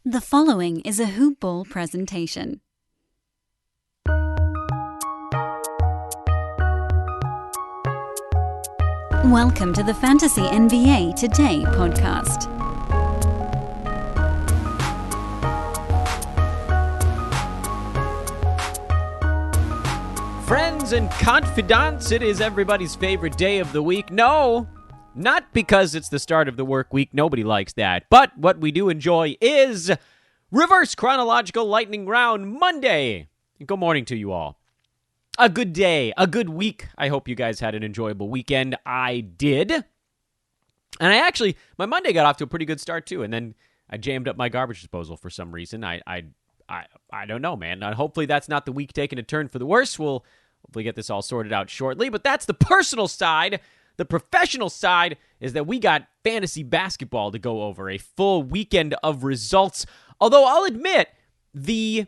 The following is a Hoop Ball presentation. Welcome to the Fantasy NBA Today podcast. Friends and confidants, it is everybody's favorite day of the week. No, not because it's the start of the work week. Nobody likes that. But what we do enjoy is Reverse Chronological Lightning Round Monday. Good morning to you all. A good day, a good week. I hope you guys had an enjoyable weekend. I did. And my Monday got off to a pretty good start too. And then I jammed up my garbage disposal for some reason. I don't know, man. Hopefully that's not the week taking a turn for the worse. We'll hopefully get this all sorted out shortly. But that's the personal side. The professional side is that we got fantasy basketball to go over. A full weekend of results. Although I'll admit, the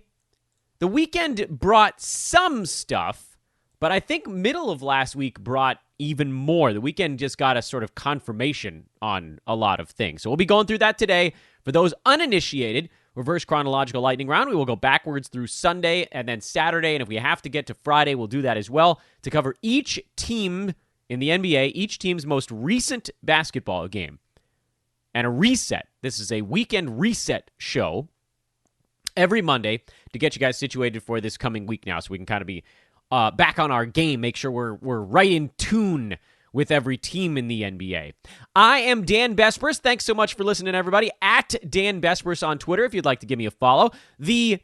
weekend brought some stuff, but I think middle of last week brought even more. The weekend just got a sort of confirmation on a lot of things. So we'll be going through that today. For those uninitiated, Reverse Chronological Lightning Round, we will go backwards through Sunday and then Saturday, and if we have to get to Friday, we'll do that as well to cover each team in the NBA, each team's most recent basketball game, and a reset. This is a weekend reset show every Monday to get you guys situated for this coming week now, so we can kind of be back on our game, make sure we're right in tune with every team in the NBA. I am Dan Bespers. Thanks so much for listening, everybody. At Dan Bespers on Twitter, if you'd like to give me a follow. The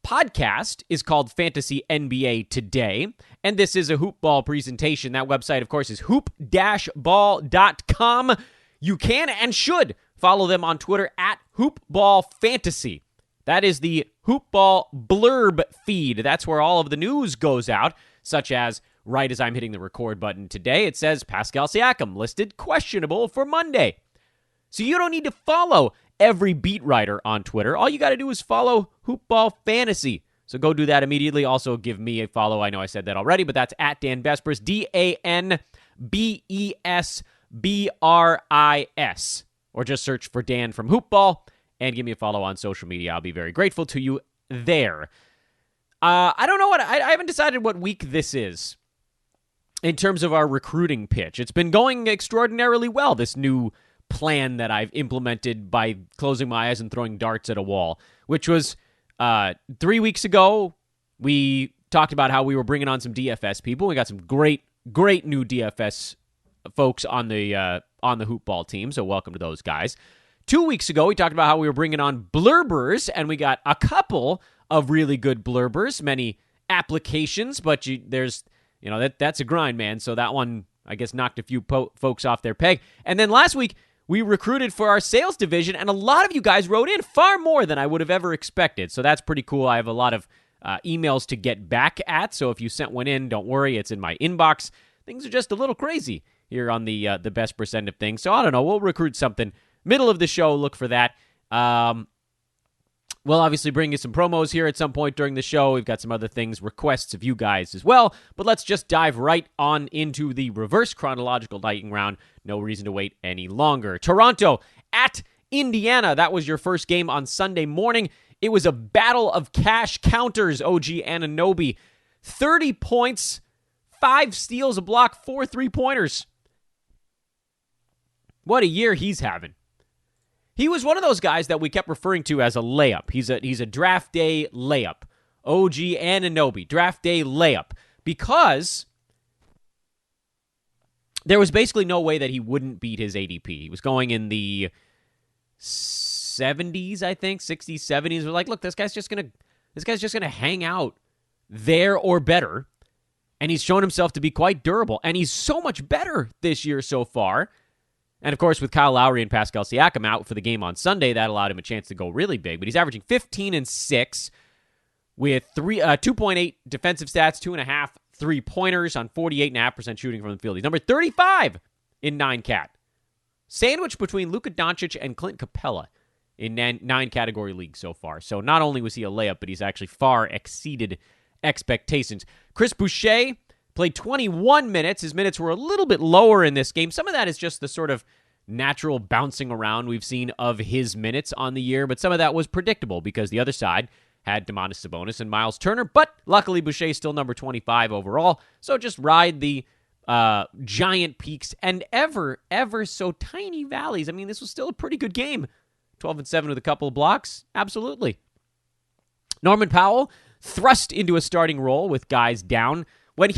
podcast is called Fantasy NBA Today, and this is a Hoop Ball presentation. That website, of course, is hoop-ball.com. You can and should follow them on Twitter at hoopballfantasy. That is the Hoop Ball blurb feed. That's where all of the news goes out, such as right as I'm hitting the record button today, it says Pascal Siakam listed questionable for Monday. So you don't need to follow every beat writer on Twitter. All you got to do is follow Hoop Ball Fantasy. So go do that immediately. Also give me a follow. I know I said that already, but that's at Dan Bespers, DanBesbris. Or just search for Dan from Hoop Ball and give me a follow on social media. I'll be very grateful to you there. I don't know I haven't decided what week this is in terms of our recruiting pitch. It's been going extraordinarily well, this new plan that I've implemented by closing my eyes and throwing darts at a wall, which was 3 weeks ago. We talked about how we were bringing on some DFS people. We got some great new DFS folks on the Hoop Ball team, so welcome to those guys. 2 weeks ago, we talked about how we were bringing on blurbers, and we got a couple of really good blurbers, many applications, but that's a grind, man. So that one, I guess, knocked a few folks off their peg. And then last week, we recruited for our sales division, and a lot of you guys wrote in, far more than I would have ever expected. So that's pretty cool. I have a lot of emails to get back at, so if you sent one in, don't worry, it's in my inbox. Things are just a little crazy here on the best percent of things. So I don't know, we'll recruit something. Middle of the show, look for that. We'll obviously bring you some promos here at some point during the show. We've got some other things, requests of you guys as well. But let's just dive right on into the Reverse Chronological Lightning Round. No reason to wait any longer. Toronto at Indiana. That was your first game on Sunday morning. It was a battle of cash counters. OG Anunoby, 30 points, 5 steals, a block, 4 three-pointers. What a year he's having. He was one of those guys that we kept referring to as a layup. He's a draft day layup. OG Anunoby, draft day layup. Because there was basically no way that he wouldn't beat his ADP. He was going in the 70s, I think, 60s, 70s. We're like, look, this guy's just gonna hang out there or better. And he's shown himself to be quite durable. And he's so much better this year so far. And, of course, with Kyle Lowry and Pascal Siakam out for the game on Sunday, that allowed him a chance to go really big. But he's averaging 15 and 6 with 2.8 defensive stats, 2.5 three-pointers on 48.5% shooting from the field. He's number 35 in 9-cat. Sandwiched between Luka Doncic and Clint Capella in 9-category leagues so far. So not only was he a layup, but he's actually far exceeded expectations. Chris Boucher played 21 minutes. His minutes were a little bit lower in this game. Some of that is just the sort of natural bouncing around we've seen of his minutes on the year, but some of that was predictable because the other side had Domantas Sabonis and Miles Turner, but luckily Boucher is still number 25 overall, so just ride the giant peaks and ever so tiny valleys. I mean, this was still a pretty good game. 12-7 with a couple of blocks, absolutely. Norman Powell thrust into a starting role with guys down. When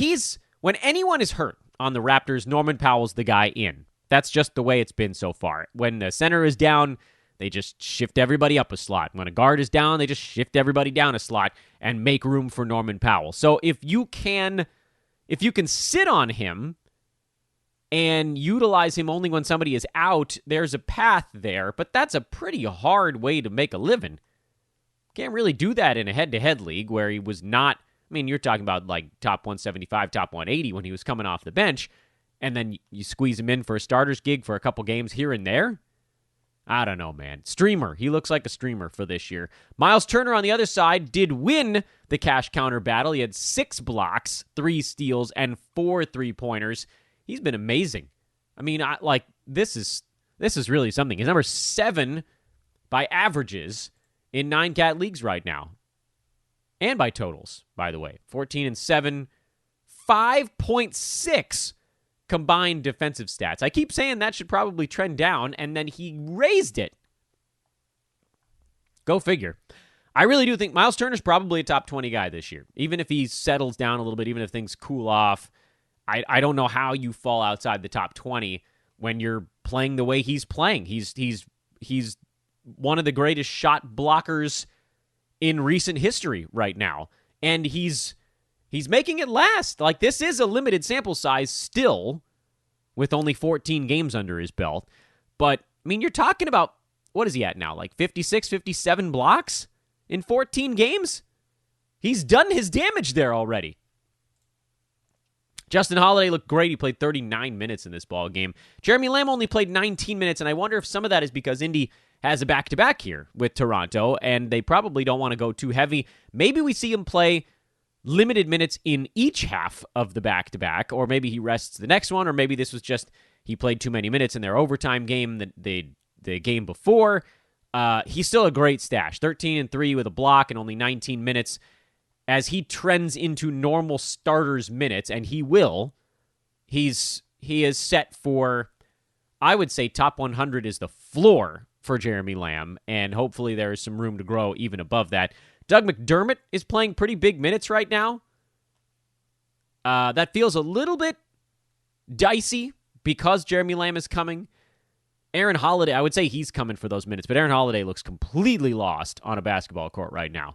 anyone is hurt on the Raptors, Norman Powell's the guy in. That's just the way it's been so far. When the center is down, they just shift everybody up a slot. When a guard is down, they just shift everybody down a slot and make room for Norman Powell. So if you can sit on him and utilize him only when somebody is out, there's a path there, but that's a pretty hard way to make a living. Can't really do that in a head-to-head league where he was not, I mean, you're talking about like top 175, top 180 when he was coming off the bench, and then you squeeze him in for a starter's gig for a couple games here and there. I don't know, man. Streamer. He looks like a streamer for this year. Miles Turner on the other side did win the cash counter battle. He had 6 blocks, 3 steals, and 4 3-pointers. He's been amazing. I mean, this is really something. He's number 7 by averages in 9-cat leagues right now. And by totals, by the way. 14-7, 5.6 combined defensive stats. I keep saying that should probably trend down, and then he raised it. Go figure. I really do think Miles Turner's probably a top 20 guy this year. Even if he settles down a little bit, even if things cool off, I don't know how you fall outside the top 20 when you're playing the way he's playing. He's one of the greatest shot blockers in recent history right now. And he's making it last. Like, this is a limited sample size still with only 14 games under his belt. But, I mean, you're talking about, what is he at now? Like 56, 57 blocks in 14 games? He's done his damage there already. Justin Holiday looked great. He played 39 minutes in this ball game. Jeremy Lamb only played 19 minutes, and I wonder if some of that is because Indy has a back-to-back here with Toronto, and they probably don't want to go too heavy. Maybe we see him play limited minutes in each half of the back-to-back, or maybe he rests the next one, or maybe this was just he played too many minutes in their overtime game, the game before. He's still a great stash. 13-3 with a block and only 19 minutes. As he trends into normal starters minutes, and he will, he is set for, I would say top 100 is the floor for Jeremy Lamb, and hopefully there is some room to grow even above that. Doug McDermott is playing pretty big minutes right now. That feels a little bit dicey because Jeremy Lamb is coming. Aaron Holiday, I would say he's coming for those minutes, but Aaron Holiday looks completely lost on a basketball court right now.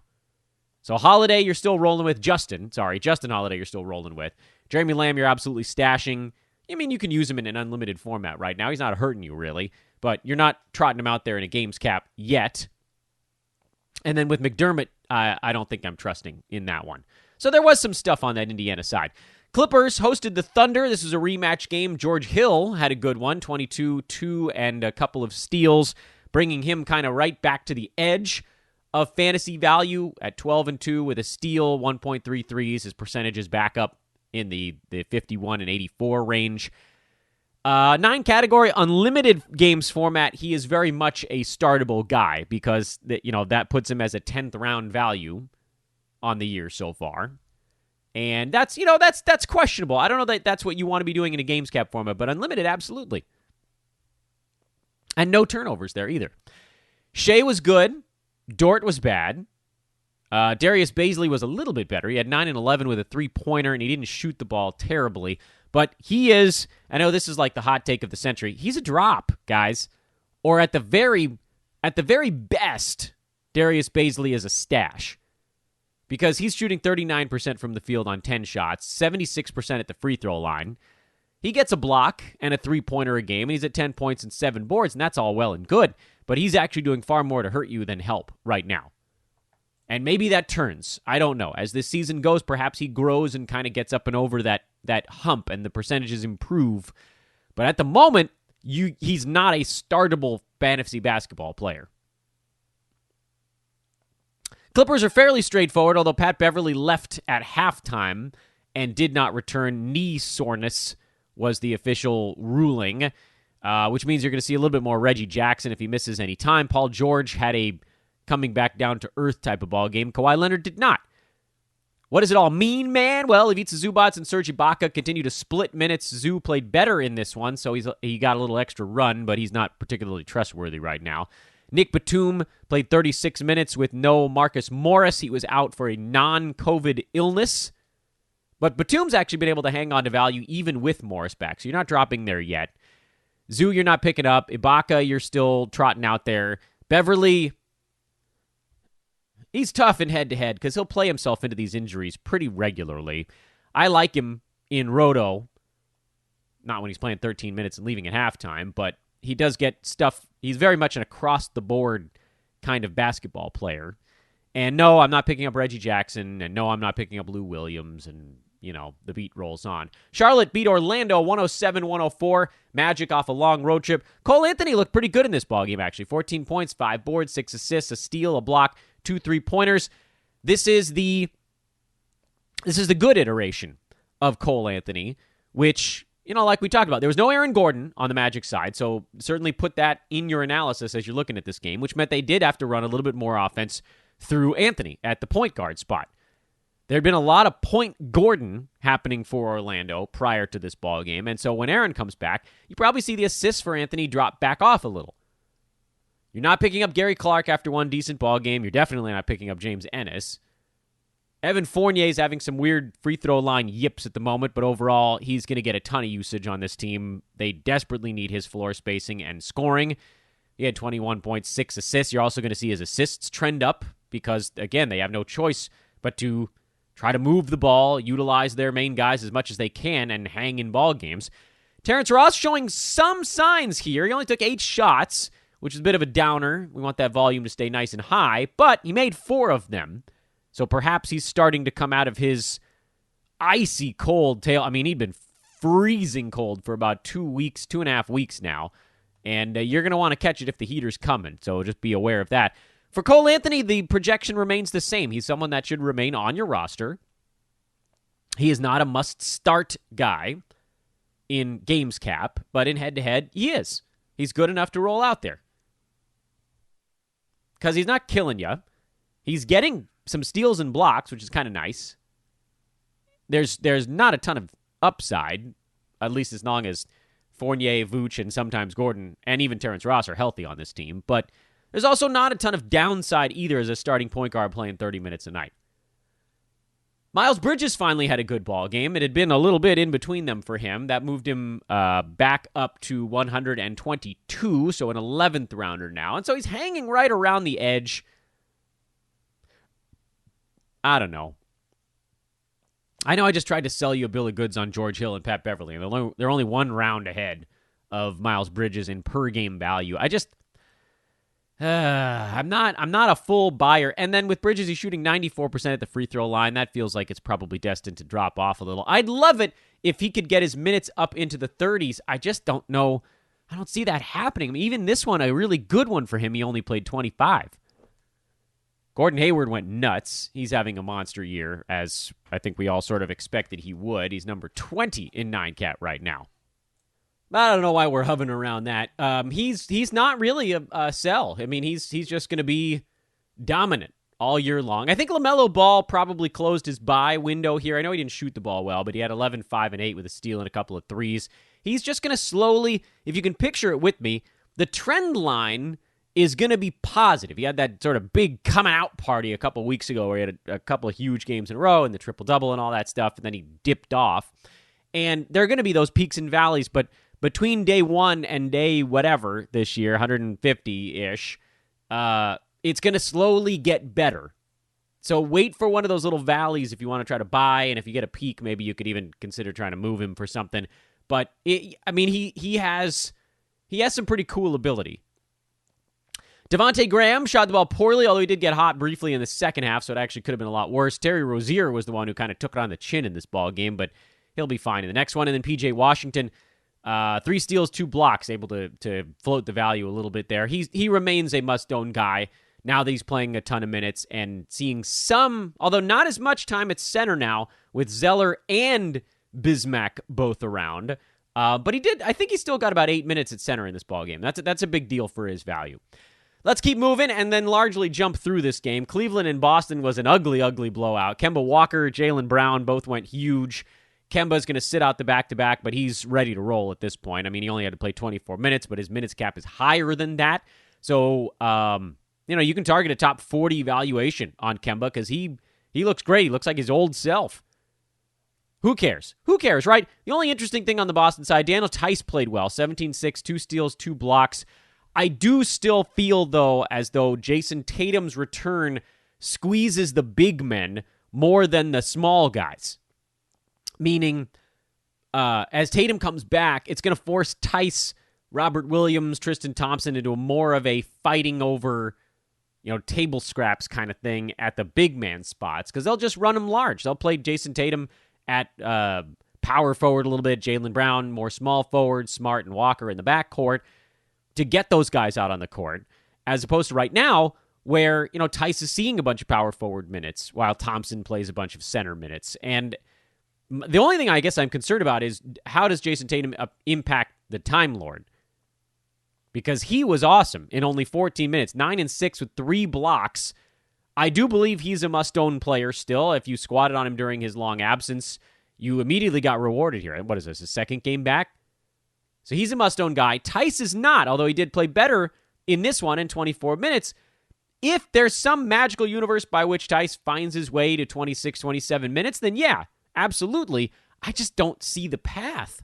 So Holiday, you're still rolling with. Justin Holiday, you're still rolling with. Jeremy Lamb, you're absolutely stashing. I mean, you can use him in an unlimited format right now. He's not hurting you, really. But you're not trotting him out there in a games cap yet. And then with McDermott, I don't think I'm trusting in that one. So there was some stuff on that Indiana side. Clippers hosted the Thunder. This was a rematch game. George Hill had a good one, 22-2 and a couple of steals, bringing him kind of right back to the edge of fantasy value at 12-2 with a steal, 1.3 threes. His percentage is back up in the 51 and 84 range. 9 category unlimited games format. He is very much a startable guy because that puts him as a 10th round value on the year so far. And that's questionable. I don't know that that's what you want to be doing in a games cap format, but unlimited, absolutely. And no turnovers there either. Shea was good. Dort was bad. Darius Baisley was a little bit better. He had 9 and 11 with a 3-pointer, and he didn't shoot the ball terribly. But he is, I know this is like the hot take of the century, he's a drop, guys. Or at the very best, Darius Baisley is a stash. Because he's shooting 39% from the field on 10 shots, 76% at the free throw line. He gets a block and a 3-pointer a game, and he's at 10 points and 7 boards, and that's all well and good. But he's actually doing far more to hurt you than help right now. And maybe that turns. I don't know. As this season goes, perhaps he grows and kind of gets up and over that hump and the percentages improve. But at the moment, he's not a startable fantasy basketball player. Clippers are fairly straightforward, although Pat Beverly left at halftime and did not return. Knee soreness was the official ruling. which means you're going to see a little bit more Reggie Jackson if he misses any time. Paul George had a coming back down to earth type of ball game. Kawhi Leonard did not. What does it all mean, man? Well, Ivica Zubac and Serge Ibaka continue to split minutes. Zoo played better in this one, so he got a little extra run, but he's not particularly trustworthy right now. Nick Batum played 36 minutes with no Marcus Morris. He was out for a non-COVID illness. But Batum's actually been able to hang on to value even with Morris back, so you're not dropping there yet. Zoo, you're not picking up. Ibaka, you're still trotting out there. Beverly, he's tough in head-to-head because he'll play himself into these injuries pretty regularly. I like him in Roto, not when he's playing 13 minutes and leaving at halftime, but he does get stuff. He's very much an across-the-board kind of basketball player. And no, I'm not picking up Reggie Jackson, and no, I'm not picking up Lou Williams, and, the beat rolls on. Charlotte beat Orlando 107-104. Magic off a long road trip. Cole Anthony looked pretty good in this ballgame, actually. 14 points, 5 boards, 6 assists, a steal, a block, 2 3-pointers. This is the good iteration of Cole Anthony, which, like we talked about, there was no Aaron Gordon on the Magic side, so certainly put that in your analysis as you're looking at this game, which meant they did have to run a little bit more offense through Anthony at the point guard spot. There had been a lot of point Gordon happening for Orlando prior to this ball game, and so when Aaron comes back, you probably see the assists for Anthony drop back off a little. You're not picking up Gary Clark after one decent ball game. You're definitely not picking up James Ennis. Evan Fournier is having some weird free throw line yips at the moment, but overall, he's going to get a ton of usage on this team. They desperately need his floor spacing and scoring. He had 21.6 assists. You're also going to see his assists trend up because, again, they have no choice but to try to move the ball, utilize their main guys as much as they can, and hang in ball games. Terence Ross showing some signs here. He only took 8 shots, which is a bit of a downer. We want that volume to stay nice and high, but he made 4 of them. So perhaps he's starting to come out of his icy cold tail. I mean, he'd been freezing cold for about 2.5 weeks now, and you're going to want to catch it if the heater's coming, so just be aware of that. For Cole Anthony, the projection remains the same. He's someone that should remain on your roster. He is not a must-start guy in games cap, but in head-to-head, he is. He's good enough to roll out there. Because he's not killing you. He's getting some steals and blocks, which is kind of nice. There's not a ton of upside, at least as long as Fournier, Vooch, and sometimes Gordon, and even Terence Ross are healthy on this team. But there's also not a ton of downside either as a starting point guard playing 30 minutes a night. Miles Bridges finally had a good ball game. It had been a little bit in between them for him. That moved him back up to 122, so an 11th rounder now. And so he's hanging right around the edge. I don't know. I know I just tried to sell you a bill of goods on George Hill and Pat Beverly, and they're only one round ahead of Miles Bridges in per-game value. I'm not a full buyer. And then with Bridges, he's shooting 94% at the free throw line. That feels like it's probably destined to drop off a little. I'd love it if he could get his minutes up into the 30s. I just don't know. I don't see that happening. I mean, even this one, a really good one for him, he only played 25. Gordon Hayward went nuts. He's having a monster year, as I think we all sort of expected he would. He's number 20 in 9-cat right now. I don't know why we're hovering around that. He's not really a sell. I mean, he's just going to be dominant all year long. I think LaMelo Ball probably closed his buy window here. I know he didn't shoot the ball well, but he had 11, 5, and 8 with a steal and a couple of threes. He's just going to slowly, if you can picture it with me, the trend line is going to be positive. He had that sort of big coming out party a couple weeks ago where he had a couple of huge games in a row and the triple-double and all that stuff, and then he dipped off. And there are going to be those peaks and valleys, but between day 1 and day whatever this year, 150-ish, it's going to slowly get better. So wait for one of those little valleys if you want to try to buy, and if you get a peak, maybe you could even consider trying to move him for something. But, he has some pretty cool ability. Devontae Graham shot the ball poorly, although he did get hot briefly in the second half, so it actually could have been a lot worse. Terry Rozier was the one who kind of took it on the chin in this ball game, but he'll be fine in the next one. And then P.J. Washington, 3 steals, 2 blocks, able to float the value a little bit there. He remains a must-own guy now that he's playing a ton of minutes and seeing some, although not as much time at center now, with Zeller and Bismack both around. But I think he still got about 8 minutes at center in this ballgame. That's a big deal for his value. Let's keep moving and then largely jump through this game. Cleveland and Boston was an ugly, ugly blowout. Kemba Walker, Jaylen Brown both went huge. Kemba's going to sit out the back-to-back, but he's ready to roll at this point. I mean, he only had to play 24 minutes, but his minutes cap is higher than that. So, you can target a top 40 valuation on Kemba because he looks great. He looks like his old self. Who cares? Who cares, right? The only interesting thing on the Boston side, Daniel Tice played well. 17-6, 2 steals, 2 blocks. I do still feel, though, as though Jason Tatum's return squeezes the big men more than the small guys. Meaning, as Tatum comes back, it's going to force Tice, Robert Williams, Tristan Thompson into more of a fighting over, table scraps kind of thing at the big man spots because they'll just run him large. They'll play Jason Tatum at power forward a little bit, Jaylen Brown, more small forward, Smart and Walker in the backcourt to get those guys out on the court, as opposed to right now where, Tice is seeing a bunch of power forward minutes while Thompson plays a bunch of center minutes. And the only thing I guess I'm concerned about is how does Jason Tatum impact the Time Lord? Because he was awesome in only 14 minutes, 9 and 6 with 3 blocks. I do believe he's a must-own player still. If you squatted on him during his long absence, you immediately got rewarded here. What is this, his second game back? So he's a must-own guy. Tice is not, although he did play better in this one in 24 minutes. If there's some magical universe by which Tice finds his way to 26, 27 minutes, then yeah, absolutely. I just don't see the path.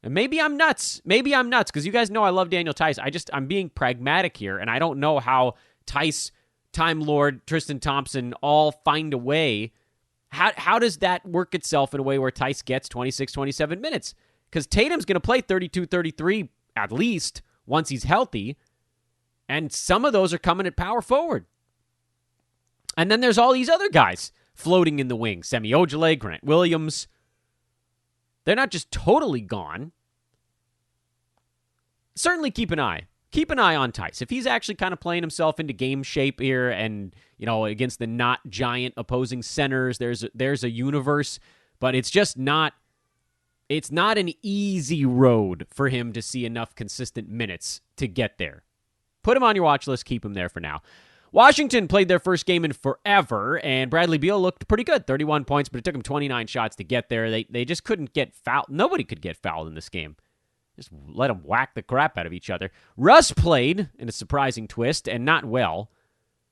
And maybe I'm nuts. Because you guys know I love Daniel Tice. I'm being pragmatic here, and I don't know how Tice, Time Lord, Tristan Thompson all find a way. How does that work itself in a way where Tice gets 26, 27 minutes? Because Tatum's going to play 32, 33 at least once he's healthy, and some of those are coming at power forward. And then there's all these other guys floating in the wings. Semi Ojeleye, Grant Williams. They're not just totally gone. Certainly keep an eye. Keep an eye on Tice. If he's actually kind of playing himself into game shape here and, against the not giant opposing centers, there's a universe, but it's just not, it's not an easy road for him to see enough consistent minutes to get there. Put him on your watch list. Keep him there for now. Washington played their first game in forever, and Bradley Beal looked pretty good, 31 points, but it took him 29 shots to get there. They just couldn't get fouled. Nobody could get fouled in this game. Just let them whack the crap out of each other. Russ played in a surprising twist, and not well.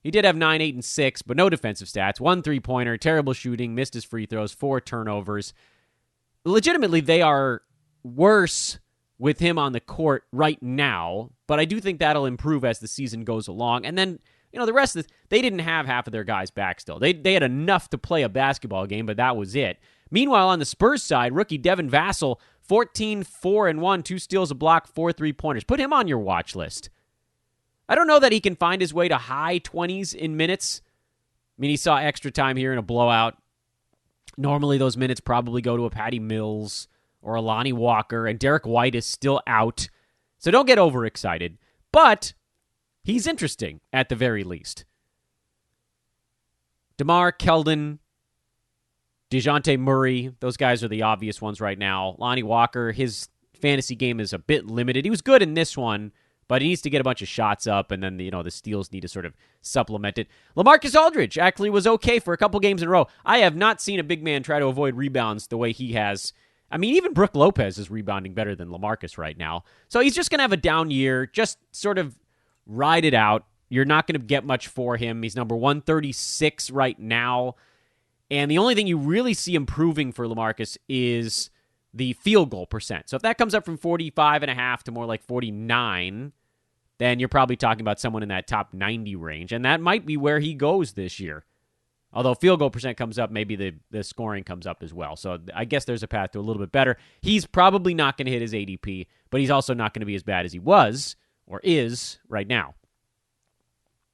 He did have 9, 8, and 6, but no defensive stats. 1 3-pointer, terrible shooting, missed his free throws, 4 turnovers. Legitimately, they are worse with him on the court right now, but I do think that'll improve as the season goes along. And then, the rest of they didn't have half of their guys back still. They had enough to play a basketball game, but that was it. Meanwhile, on the Spurs side, rookie Devin Vassell, 14, 4, and 1, 2 steals, a block, 4 3-pointers. Put him on your watch list. I don't know that he can find his way to high 20s in minutes. I mean, he saw extra time here in a blowout. Normally, those minutes probably go to a Patty Mills or a Lonnie Walker, and Derek White is still out. So don't get overexcited. But he's interesting, at the very least. DeMar, Keldon, DeJounte Murray, those guys are the obvious ones right now. Lonnie Walker, his fantasy game is a bit limited. He was good in this one, but he needs to get a bunch of shots up, and then the steals need to sort of supplement it. LaMarcus Aldridge actually was okay for a couple games in a row. I have not seen a big man try to avoid rebounds the way he has. I mean, even Brook Lopez is rebounding better than LaMarcus right now. So he's just going to have a down year. Just sort of ride it out. You're not going to get much for him. He's number 136 right now. And the only thing you really see improving for LaMarcus is the field goal percent. So if that comes up from 45.5 to more like 49, then you're probably talking about someone in that top 90 range. And that might be where he goes this year. Although field goal percent comes up, maybe the scoring comes up as well. So I guess there's a path to a little bit better. He's probably not going to hit his ADP, but he's also not going to be as bad as he was or is right now.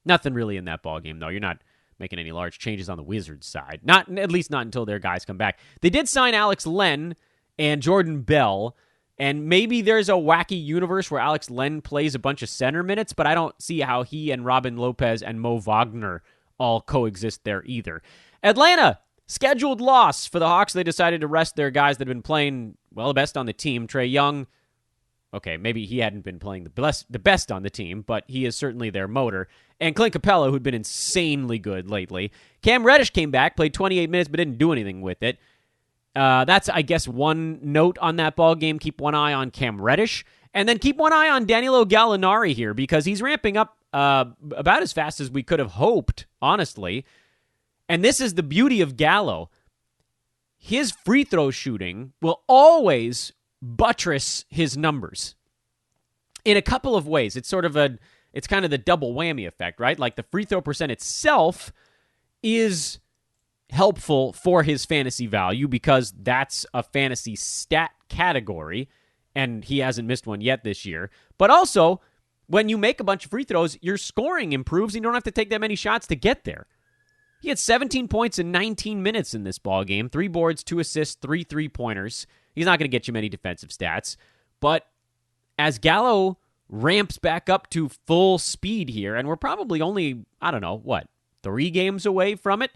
Nothing really in that ballgame, though. You're not making any large changes on the Wizards side. At least not until their guys come back. They did sign Alex Len and Jordan Bell, and maybe there's a wacky universe where Alex Len plays a bunch of center minutes, but I don't see how he and Robin Lopez and Mo Wagner all coexist there either. Atlanta Scheduled loss for the Hawks. They decided to rest their guys that had been playing, well, the best on the team. Trae Young, okay, maybe he hadn't been playing the best on the team, but he is certainly their motor. And Clint Capella, who'd been insanely good lately. Cam Reddish came back, played 28 minutes, but didn't do anything with it. That's, I guess, one note on that ball game. Keep one eye on Cam Reddish. And then keep one eye on Danilo Gallinari here, because he's ramping up about as fast as we could have hoped, honestly. And this is the beauty of Gallo. His free throw shooting will always buttress his numbers in a couple of ways. It's kind of the double whammy effect, right? Like the free throw percent itself is helpful for his fantasy value because that's a fantasy stat category, and he hasn't missed one yet this year. But also, when you make a bunch of free throws, your scoring improves and you don't have to take that many shots to get there. He had 17 points in 19 minutes in this ball game, 3 boards, 2 assists, 3 3-pointers. He's not going to get you many defensive stats. But as Gallo ramps back up to full speed here, and we're probably only, 3 games away from it,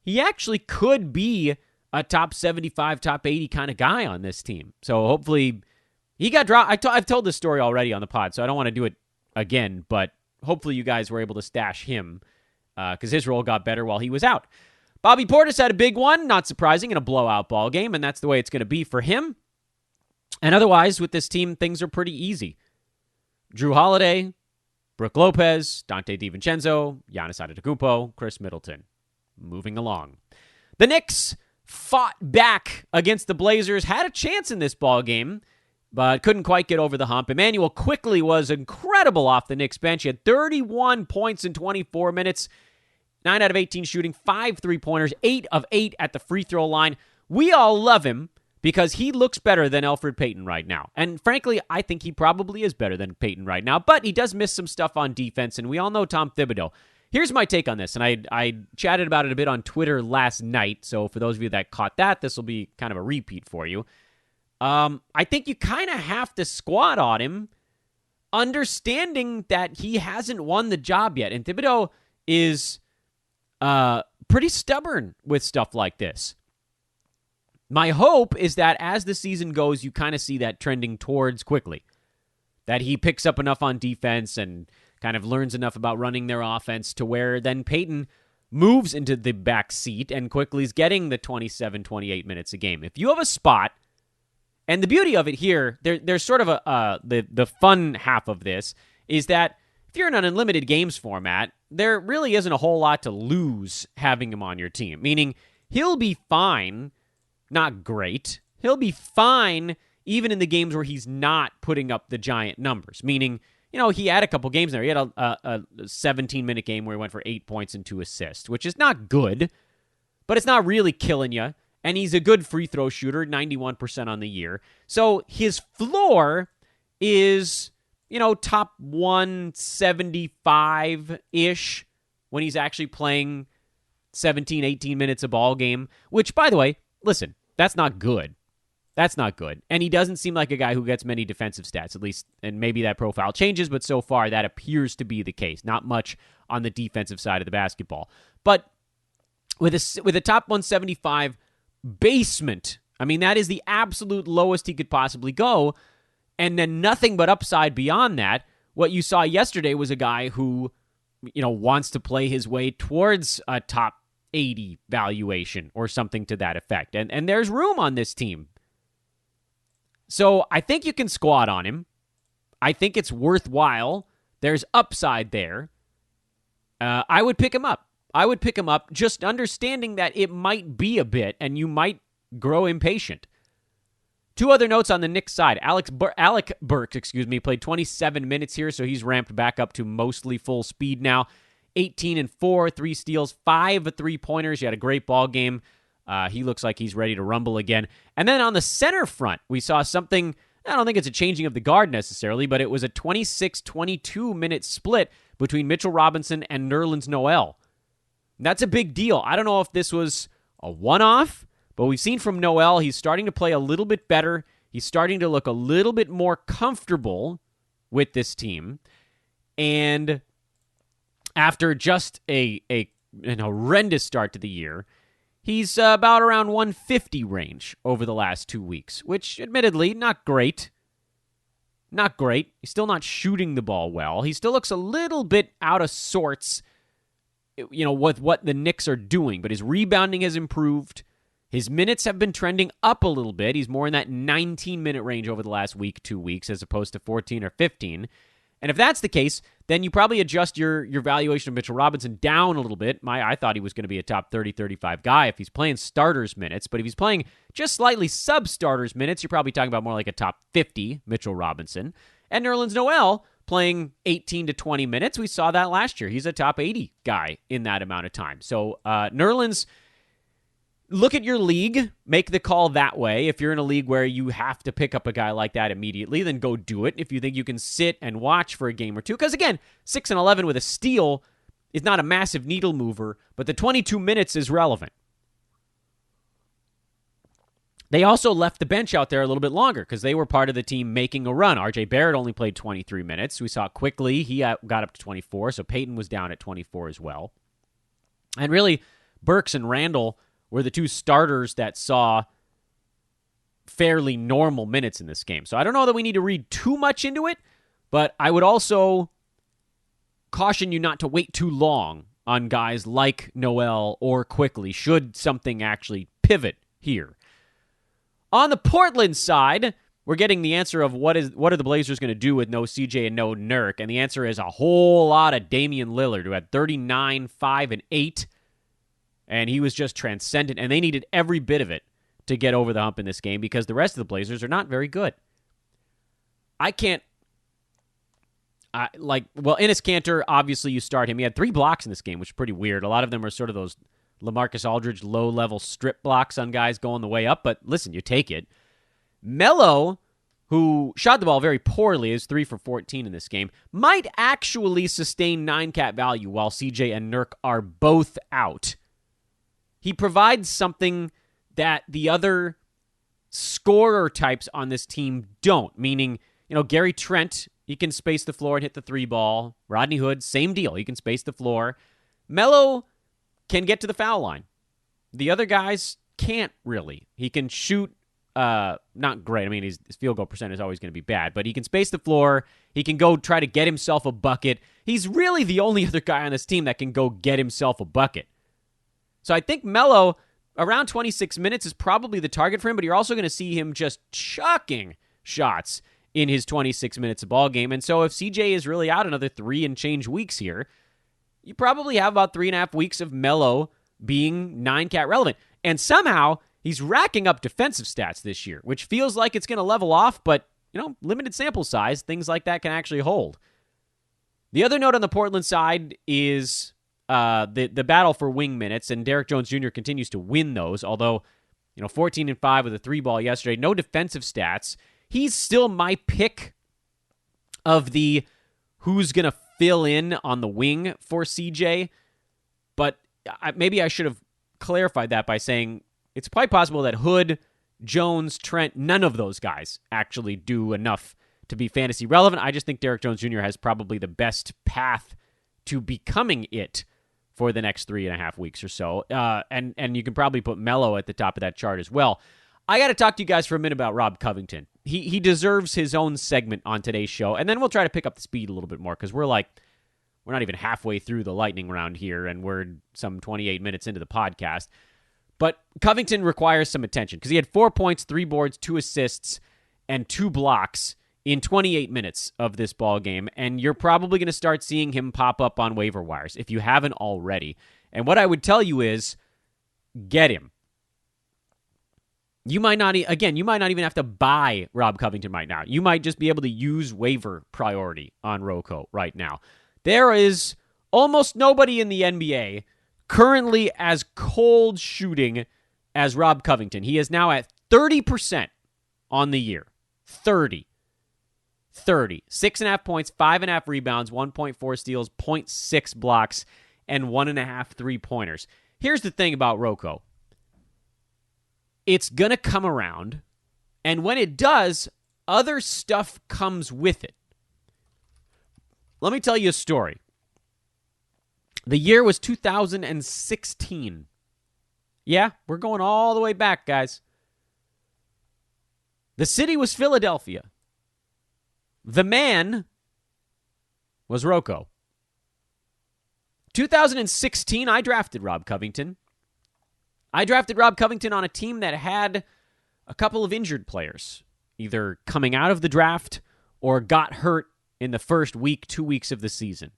he actually could be a top 75, top 80 kind of guy on this team. So hopefully he got dropped. I've told this story already on the pod, so I don't want to do it again, but hopefully you guys were able to stash him because his role got better while he was out. Bobby Portis had a big one, not surprising, in a blowout ball game, and that's the way it's going to be for him. And otherwise, with this team, things are pretty easy. Drew Holiday, Brook Lopez, Dante DiVincenzo, Giannis Antetokounmpo, Chris Middleton. Moving along. The Knicks fought back against the Blazers, had a chance in this ball game, but couldn't quite get over the hump. Emmanuel Quickley was incredible off the Knicks bench. He had 31 points in 24 minutes. 9 out of 18 shooting, 5 3-pointers, 8 of 8 at the free throw line. We all love him because he looks better than Elfrid Payton right now. And frankly, I think he probably is better than Payton right now, but he does miss some stuff on defense, and we all know Tom Thibodeau. Here's my take on this, and I chatted about it a bit on Twitter last night, so for those of you that caught that, this will be kind of a repeat for you. I think you kind of have to squat on him, understanding that he hasn't won the job yet, and Thibodeau is pretty stubborn with stuff like this. My hope is that as the season goes, you kind of see that trending towards Quickley. That he picks up enough on defense and kind of learns enough about running their offense to where then Payton moves into the back seat and Quickley's getting the 27, 28 minutes a game. If you have a spot, and the beauty of it here, there's sort of the fun half of this, is that if you're in an unlimited games format, there really isn't a whole lot to lose having him on your team. Meaning, he'll be fine, not great. He'll be fine even in the games where he's not putting up the giant numbers. Meaning, he had a couple games there. He had a 17-minute game where he went for 8 points and 2 assists, which is not good, but it's not really killing you. And he's a good free throw shooter, 91% on the year. So his floor is, top 175-ish when he's actually playing 17, 18 minutes a ball game, which, by the way, listen, that's not good. That's not good. And he doesn't seem like a guy who gets many defensive stats, at least, and maybe that profile changes, but so far that appears to be the case. Not much on the defensive side of the basketball. But with a top 175 basement, I mean, that is the absolute lowest he could possibly go, and then nothing but upside beyond that. What you saw yesterday was a guy who, wants to play his way towards a top 80 valuation or something to that effect. And there's room on this team. So I think you can squat on him. I think it's worthwhile. There's upside there. I would pick him up. Just understanding that it might be a bit and you might grow impatient. 2 other notes on the Knicks side. Alec Burke, played 27 minutes here, so he's ramped back up to mostly full speed now. 18 and 4, 3 steals, 5 3-pointers. He had a great ball game. He looks like he's ready to rumble again. And then on the center front, we saw something, I don't think it's a changing of the guard necessarily, but it was a 26-22 minute split between Mitchell Robinson and Nerlens Noel. That's a big deal. I don't know if this was a one-off, but we've seen from Noel, he's starting to play a little bit better. He's starting to look a little bit more comfortable with this team. And after just an horrendous start to the year, he's about around 150 range over the last 2 weeks, which admittedly, not great. Not great. He's still not shooting the ball well. He still looks a little bit out of sorts, with what the Knicks are doing, but his rebounding has improved. His minutes have been trending up a little bit. He's more in that 19-minute range over the last 2 weeks, as opposed to 14 or 15. And if that's the case, then you probably adjust your valuation of Mitchell Robinson down a little bit. I thought he was going to be a top 30, 35 guy if he's playing starters minutes, but if he's playing just slightly sub-starters minutes, you're probably talking about more like a top 50 Mitchell Robinson. And Nerlens Noel playing 18 to 20 minutes. We saw that last year. He's a top 80 guy in that amount of time. So Nerlens, look at your league, make the call that way. If you're in a league where you have to pick up a guy like that immediately, then go do it. If you think you can sit and watch for a game or two, because again, 6 and 11 with a steal is not a massive needle mover, but the 22 minutes is relevant. They also left the bench out there a little bit longer because they were part of the team making a run. R.J. Barrett only played 23 minutes. We saw quickly he got up to 24, so Peyton was down at 24 as well. And really, Burks and Randall were the two starters that saw fairly normal minutes in this game. So I don't know that we need to read too much into it, but I would also caution you not to wait too long on guys like Noel or Quickly should something actually pivot here. On the Portland side, we're getting the answer of what are the Blazers going to do with no CJ and no Nurk, and the answer is a whole lot of Damian Lillard, who had 39, 5, and 8, and he was just transcendent, and they needed every bit of it to get over the hump in this game because the rest of the Blazers are not very good. Enes Kanter, obviously you start him. He had 3 blocks in this game, which is pretty weird. A lot of them are sort of those LaMarcus Aldridge low-level strip blocks on guys going the way up, but listen, you take it. Melo, who shot the ball very poorly, is 3 for 14 in this game, might actually sustain 9-cat value while CJ and Nurk are both out. He provides something that the other scorer types on this team don't, meaning, Gary Trent, he can space the floor and hit the 3 ball. Rodney Hood, same deal. He can space the floor. Melo can get to the foul line. The other guys can't really. He can shoot, not great. I mean, his field goal percent is always going to be bad, but he can space the floor. He can go try to get himself a bucket. He's really the only other guy on this team that can go get himself a bucket. So I think Melo, around 26 minutes, is probably the target for him, but you're also going to see him just chucking shots in his 26 minutes of ball game. And so if CJ is really out another 3 and change weeks here, you probably have about 3.5 weeks of Melo being 9-cat relevant. And somehow, he's racking up defensive stats this year, which feels like it's going to level off, but, limited sample size, things like that can actually hold. The other note on the Portland side is the battle for wing minutes, and Derrick Jones Jr. continues to win those, although, 14 and 5 with a 3-ball yesterday, no defensive stats. He's still my pick of the who's going to fill in on the wing for CJ, but maybe I should have clarified that by saying it's quite possible that Hood, Jones, Trent, none of those guys actually do enough to be fantasy relevant. I just think Derrick Jones Jr. has probably the best path to becoming it for the next 3.5 weeks or so, and you can probably put Melo at the top of that chart as well. I got to talk to you guys for a minute about Rob Covington. He deserves his own segment on today's show, and then we'll try to pick up the speed a little bit more because we're not even halfway through the lightning round here, and we're some 28 minutes into the podcast. But Covington requires some attention because he had 4 points, 3 boards, 2 assists, and 2 blocks in 28 minutes of this ball game, and you're probably going to start seeing him pop up on waiver wires if you haven't already. And what I would tell you is, get him. You might not even have to buy Rob Covington right now. You might just be able to use waiver priority on Rocco right now. There is almost nobody in the NBA currently as cold shooting as Rob Covington. He is now at 30% on the year. 30. 6.5 points, 5.5 rebounds, 1.4 steals, 0.6 blocks, and 1.5 3-pointers. Here's the thing about Rocco. It's going to come around, and when it does, other stuff comes with it. Let me tell you a story. The year was 2016. Yeah, we're going all the way back, guys. The city was Philadelphia. The man was Rocco. 2016, I drafted Rob Covington. I drafted Rob Covington on a team that had a couple of injured players, either coming out of the draft or got hurt in the first week, 2 weeks of the season.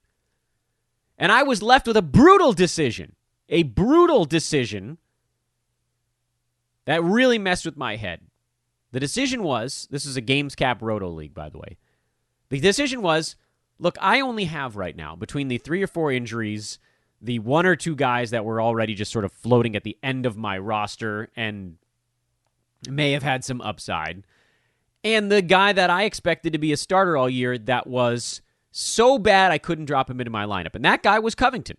And I was left with a brutal decision that really messed with my head. The decision was, this is a Games Cap Roto League, by the way. The decision was, look, I only have right now, between the 3 or 4 injuries, the 1 or 2 guys that were already just sort of floating at the end of my roster and may have had some upside, and the guy that I expected to be a starter all year that was so bad I couldn't drop him into my lineup. And that guy was Covington.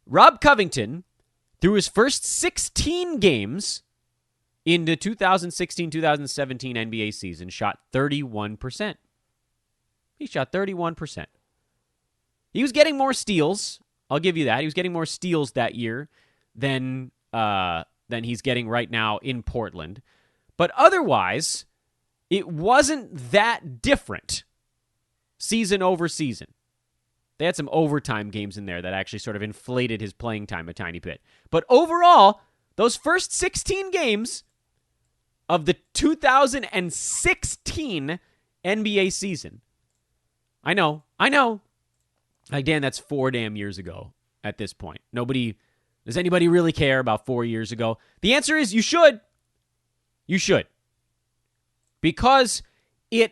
Rob Covington, through his first 16 games in the 2016-2017 NBA season, shot 31%. He shot 31%. He was getting more steals. I'll give you that. He was getting more steals that year than he's getting right now in Portland. But otherwise, it wasn't that different season over season. They had some overtime games in there that actually sort of inflated his playing time a tiny bit. But overall, those first 16 games of the 2016 NBA season, I know. Like, Dan, that's 4 damn years ago at this point. Does anybody really care about 4 years ago? The answer is you should. You should. Because if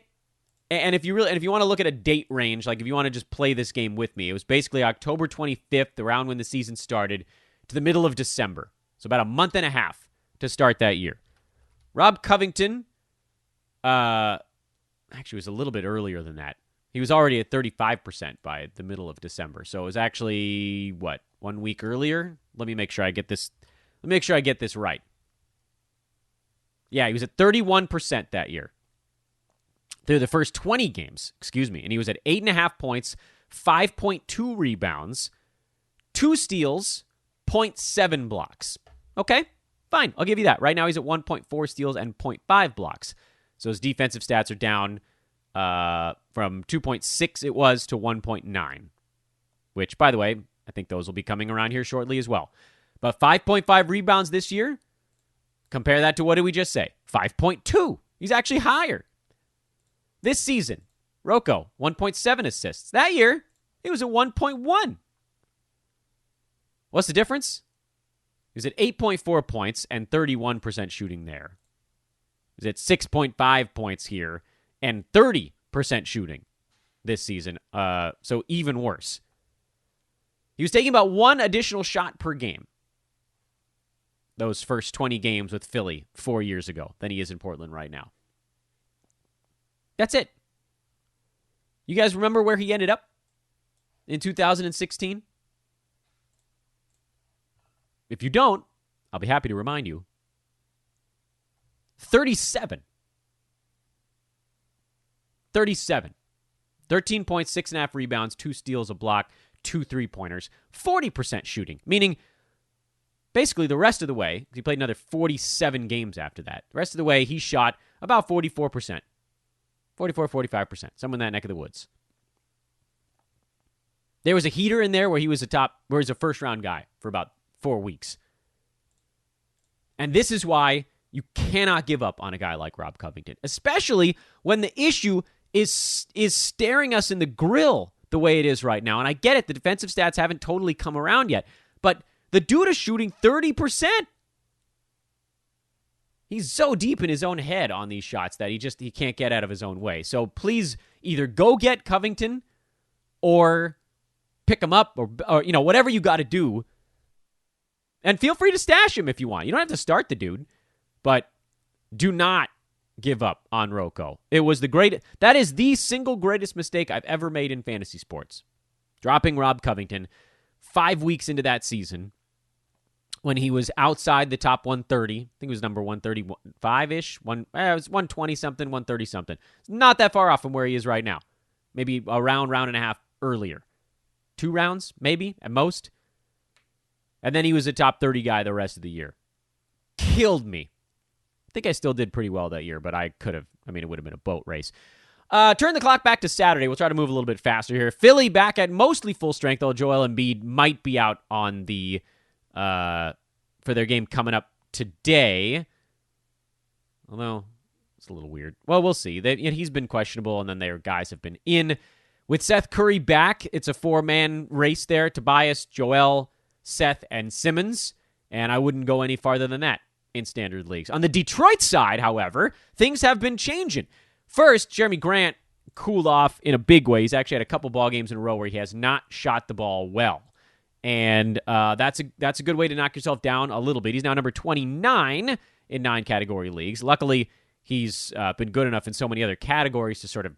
you want to look at a date range, like if you want to just play this game with me, it was basically October 25th, around when the season started, to the middle of December. So about a month and a half to start that year. Rob Covington, actually it was a little bit earlier than that. He was already at 35% by the middle of December. So it was actually, 1 week earlier? Let me make sure I get this right. Yeah, he was at 31% that year. Through the first 20 games, and he was at 8.5 points, 5.2 rebounds, 2 steals, 0.7 blocks. Okay, fine, I'll give you that. Right now he's at 1.4 steals and 0.5 blocks. So his defensive stats are down from 2.6 it was to 1.9, which, by the way, I think those will be coming around here shortly as well. But 5.5 rebounds this year, compare that to what did we just say? 5.2. He's actually higher. This season, Rocco, 1.7 assists. That year, he was at 1.1. What's the difference? He was at 8.4 points and 31% shooting there. He was at 6.5 points here and 30% shooting this season. So even worse. He was taking about 1 additional shot per game those first 20 games with Philly 4 years ago than he is in Portland right now. That's it. You guys remember where he ended up in 2016? If you don't, I'll be happy to remind you. 37. 13 points, 6.5 rebounds, 2 steals, a block, 2 3-pointers, 40% shooting, meaning basically the rest of the way, he played another 47 games after that. The rest of the way, he shot about 44%. 44-45%, somewhere in that neck of the woods. There was a heater in there where he was a first-round guy for about 4 weeks. And this is why you cannot give up on a guy like Rob Covington, especially when the issue is staring us in the grill the way it is right now. And I get it, the defensive stats haven't totally come around yet, but the dude is shooting 30%. He's so deep in his own head on these shots that he can't get out of his own way. So please either go get Covington or pick him up or whatever you got to do. And feel free to stash him if you want. You don't have to start the dude, but do not give up on Rocco. That is the single greatest mistake I've ever made in fantasy sports. Dropping Rob Covington 5 weeks into that season, when he was outside the top 130. I think it was number 135-ish. It was 120-something, 130-something. It's not that far off from where he is right now. Maybe a round and a half earlier. 2 rounds, maybe, at most. And then he was a top 30 guy the rest of the year. Killed me. I think I still did pretty well that year, but it would have been a boat race. Turn the clock back to Saturday. We'll try to move a little bit faster here. Philly back at mostly full strength, though Joel Embiid might be out on the for their game coming up today. Although, it's a little weird. Well, we'll see. He's been questionable, and then their guys have been in. With Seth Curry back, it's a four-man race there. Tobias, Joel, Seth, and Simmons. And I wouldn't go any farther than that in standard leagues. On the Detroit side, however, things have been changing. First, Jeremy Grant cooled off in a big way. He's actually had a couple ball games in a row where he has not shot the ball well. And that's a good way to knock yourself down a little bit. He's now number 29 in 9 category leagues. Luckily, he's been good enough in so many other categories to sort of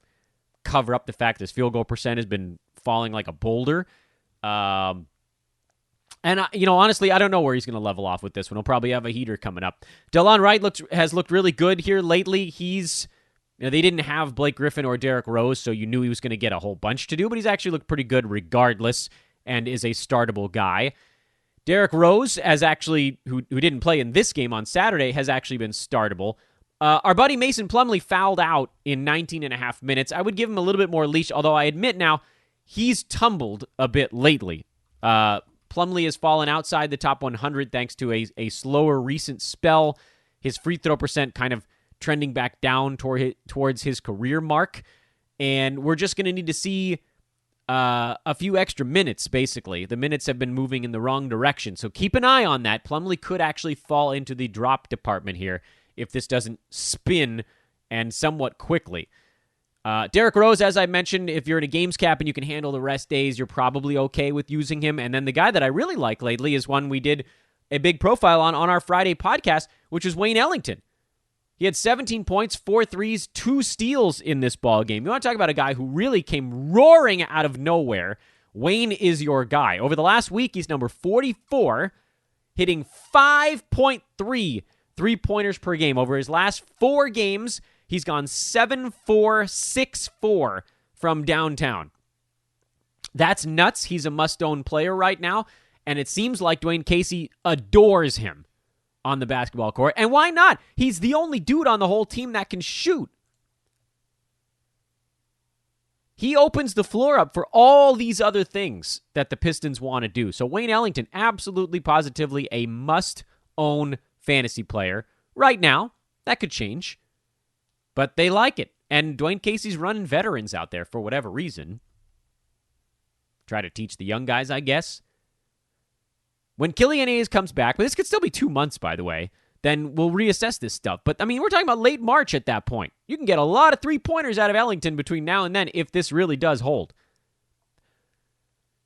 cover up the fact that his field goal percent has been falling like a boulder. And, honestly, I don't know where he's going to level off with this one. He'll probably have a heater coming up. Delon Wright has looked really good here lately. They didn't have Blake Griffin or Derrick Rose, so you knew he was going to get a whole bunch to do, but he's actually looked pretty good regardless and is a startable guy. Derrick Rose, who didn't play in this game on Saturday, has actually been startable. Our buddy Mason Plumlee fouled out in 19 and a half minutes. I would give him a little bit more leash, although I admit now he's tumbled a bit lately. Plumlee has fallen outside the top 100 thanks to a slower recent spell. His free throw percent kind of trending back down towards his career mark. And we're just going to need to see a few extra minutes, basically. The minutes have been moving in the wrong direction. So keep an eye on that. Plumlee could actually fall into the drop department here if this doesn't spin and somewhat quickly. Derrick Rose, as I mentioned, if you're in a games cap and you can handle the rest days, you're probably okay with using him. And then the guy that I really like lately is one we did a big profile on our Friday podcast, which is Wayne Ellington. He had 17 points, 4 threes, 2 steals in this ball game. You want to talk about a guy who really came roaring out of nowhere. Wayne is your guy. Over the last week, he's number 44, hitting 5.3 three-pointers per game. Over his last 4 games, he's gone 7-4, 6-4 from downtown. That's nuts. He's a must-own player right now, and it seems like Dwayne Casey adores him on the basketball court. And why not? He's the only dude on the whole team that can shoot. He opens the floor up for all these other things that the Pistons want to do. So Wayne Ellington, absolutely positively a must-own fantasy player. Right now, that could change. But they like it. And Dwayne Casey's running veterans out there for whatever reason. Try to teach the young guys, I guess. When Killian Hayes comes back, but this could still be 2 months, by the way, then we'll reassess this stuff. But, we're talking about late March at that point. You can get a lot of three-pointers out of Ellington between now and then if this really does hold.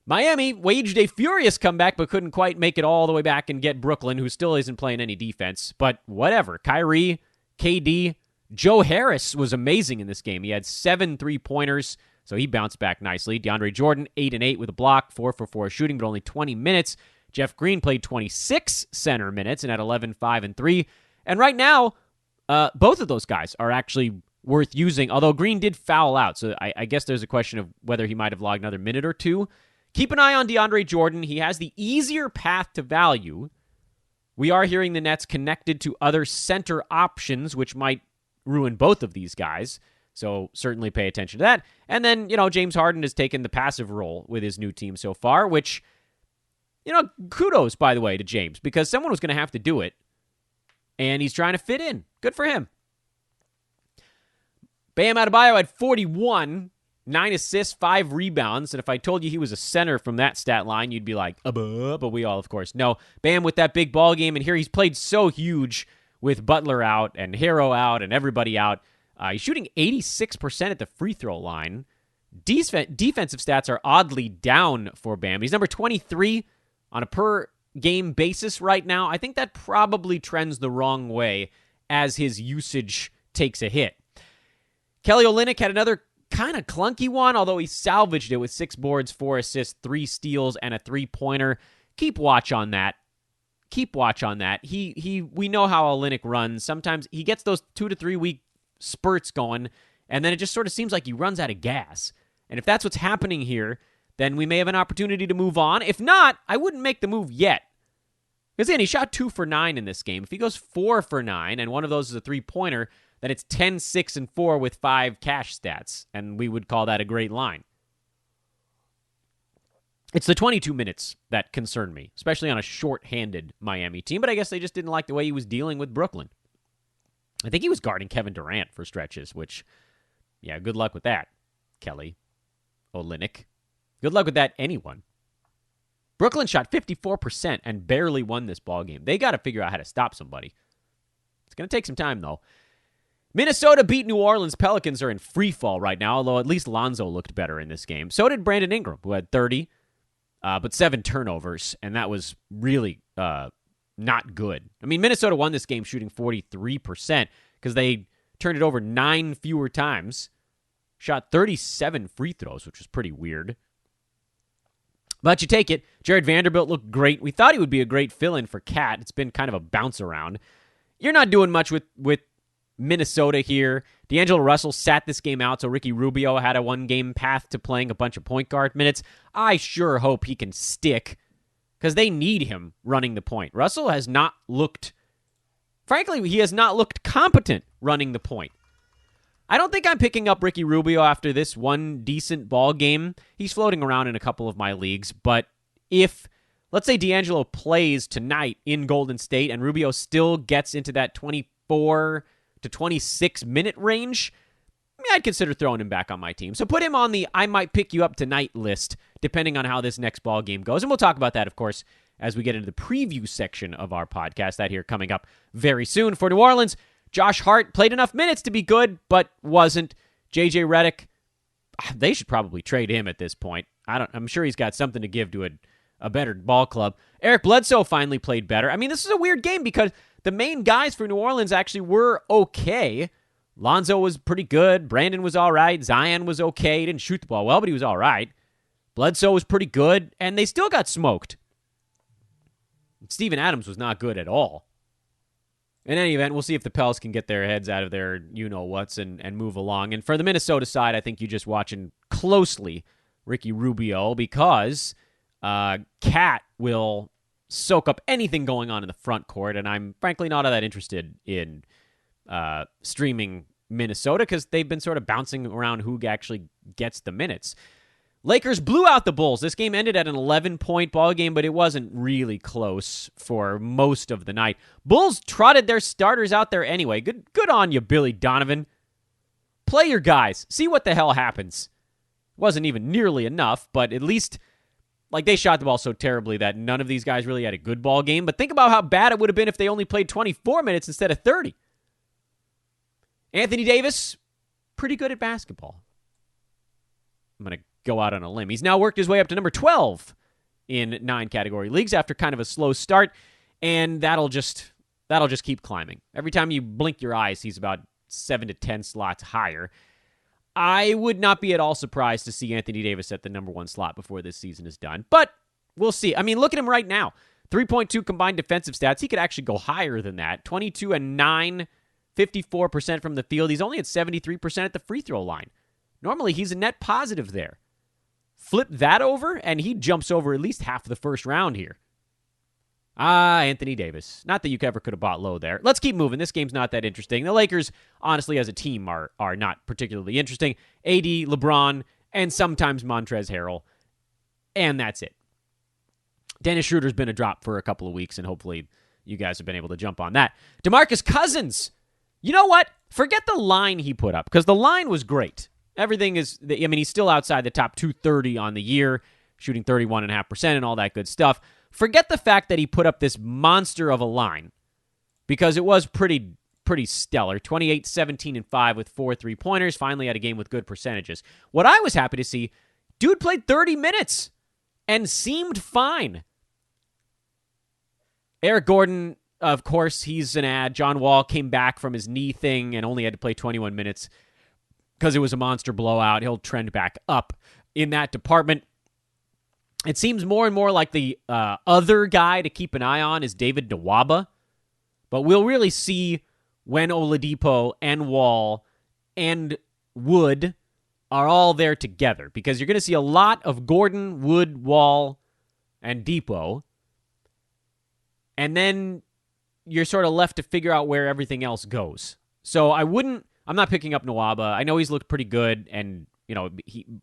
Miami waged a furious comeback, but couldn't quite make it all the way back and get Brooklyn, who still isn't playing any defense. But whatever. Kyrie, KD, Joe Harris was amazing in this game. He had 7 3-pointers, so he bounced back nicely. DeAndre Jordan, 8 and 8 with a block, 4 for 4 shooting, but only 20 minutes. Jeff Green played 26 center minutes and had 11, 5, and 3. And right now, both of those guys are actually worth using, although Green did foul out, so I guess there's a question of whether he might have logged another minute or 2. Keep an eye on DeAndre Jordan. He has the easier path to value. We are hearing the Nets connected to other center options, which might ruin both of these guys. So certainly pay attention to that. And then, James Harden has taken the passive role with his new team so far, which, kudos, by the way, to James, because someone was going to have to do it, and he's trying to fit in. Good for him. Bam Adebayo had 41, 9 assists, 5 rebounds, and if I told you he was a center from that stat line, you'd be like, but we all, of course, know. Bam with that big ball game, and here he's played so huge with Butler out and Harrow out and everybody out. He's shooting 86% at the free throw line. Defensive stats are oddly down for Bam. He's number 23 on a per-game basis right now. I think that probably trends the wrong way as his usage takes a hit. Kelly Olynyk had another kind of clunky one, although he salvaged it with 6 boards, 4 assists, 3 steals, and a 3-pointer. Keep watch on that. We know how Olynyk runs. Sometimes he gets those 2 to 3 week spurts going, and then it just sort of seems like he runs out of gas. And if that's what's happening here, then we may have an opportunity to move on. If not, I wouldn't make the move yet. Because again, he shot 2 for 9 in this game. If he goes 4 for 9 and one of those is a three-pointer, then it's 10, 6, and 4 with 5 cash stats, and we would call that a great line. It's the 22 minutes that concern me, especially on a short-handed Miami team, but I guess they just didn't like the way he was dealing with Brooklyn. I think he was guarding Kevin Durant for stretches, which, yeah, good luck with that, Kelly Olynyk. Good luck with that, anyone. Brooklyn shot 54% and barely won this ballgame. They got to figure out how to stop somebody. It's going to take some time, though. Minnesota beat New Orleans. Pelicans are in free fall right now, although at least Lonzo looked better in this game. So did Brandon Ingram, who had 30, but 7 turnovers, and that was really not good. I mean, Minnesota won this game shooting 43% because they turned it over 9 fewer times, shot 37 free throws, which was pretty weird. But you take it. Jared Vanderbilt looked great. We thought he would be a great fill-in for Cat. It's been kind of a bounce around. You're not doing much with Minnesota here. D'Angelo Russell sat this game out, so Ricky Rubio had a one-game path to playing a bunch of point guard minutes. I sure hope he can stick because they need him running the point. Russell has not looked, frankly, he has not looked competent running the point. I don't think I'm picking up Ricky Rubio after this one decent ball game. He's floating around in a couple of my leagues, but if, let's say D'Angelo plays tonight in Golden State and Rubio still gets into that 24 to 26 minute range, I'd consider throwing him back on my team. So put him on the I might pick you up tonight list, depending on how this next ball game goes. And we'll talk about that, of course, as we get into the preview section of our podcast. That here coming up very soon. For New Orleans, Josh Hart played enough minutes to be good, but wasn't. JJ Redick, they should probably trade him at this point. I'm sure he's got something to give to a better ball club. Eric Bledsoe finally played better. I mean, this is a weird game because the main guys for New Orleans actually were okay. Lonzo was pretty good. Brandon was all right. Zion was okay. He didn't shoot the ball well, but he was all right. Bledsoe was pretty good, and they still got smoked. Steven Adams was not good at all. In any event, we'll see if the Pels can get their heads out of their you-know-whats and move along. And for the Minnesota side, I think you're just watching closely Ricky Rubio because Cat will soak up anything going on in the front court, and I'm frankly not all that interested in streaming Minnesota because they've been sort of bouncing around who actually gets the minutes. Lakers blew out the Bulls. This game ended at an 11-point ball game, but it wasn't really close for most of the night. Bulls trotted their starters out there anyway. Good on you, Billy Donovan. Play your guys. See what the hell happens. Wasn't even nearly enough, but at least they shot the ball so terribly that none of these guys really had a good ball game. But think about how bad it would have been if they only played 24 minutes instead of 30. Anthony Davis, pretty good at basketball. I'm going to go out on a limb. He's now worked his way up to number 12 in 9 category leagues after kind of a slow start, and that'll just keep climbing. Every time you blink your eyes, he's about 7 to 10 slots higher. I would not be at all surprised to see Anthony Davis at the number 1 slot before this season is done, but we'll see. I mean, look at him right now. 3.2 combined defensive stats. He could actually go higher than that. 22 and 9, 54% from the field. He's only at 73% at the free throw line. Normally, he's a net positive there. Flip that over, and he jumps over at least half the first round here. Anthony Davis. Not that you ever could have bought low there. Let's keep moving. This game's not that interesting. The Lakers, honestly, as a team, are not particularly interesting. AD, LeBron, and sometimes Montrezl Harrell. And that's it. Dennis Schroeder's been a drop for a couple of weeks, and hopefully you guys have been able to jump on that. DeMarcus Cousins. You know what? Forget the line he put up, because the line was great. Everything is, I mean, he's still outside the top 230 on the year, shooting 31.5% and all that good stuff. Forget the fact that he put up this monster of a line, because it was pretty stellar. 28, 17, and 5 with 4 3-pointers. Finally had a game with good percentages. What I was happy to see, dude played 30 minutes and seemed fine. Eric Gordon, of course, he's an ad. John Wall came back from his knee thing and only had to play 21 minutes because it was a monster blowout. He'll trend back up in that department. It seems more and more like the other guy to keep an eye on is David Nwaba. But we'll really see when Oladipo and Wall and Wood are all there together, because you're going to see a lot of Gordon, Wood, Wall, and Depot. And then you're sort of left to figure out where everything else goes. So I'm not picking up Nwaba. I know he's looked pretty good, and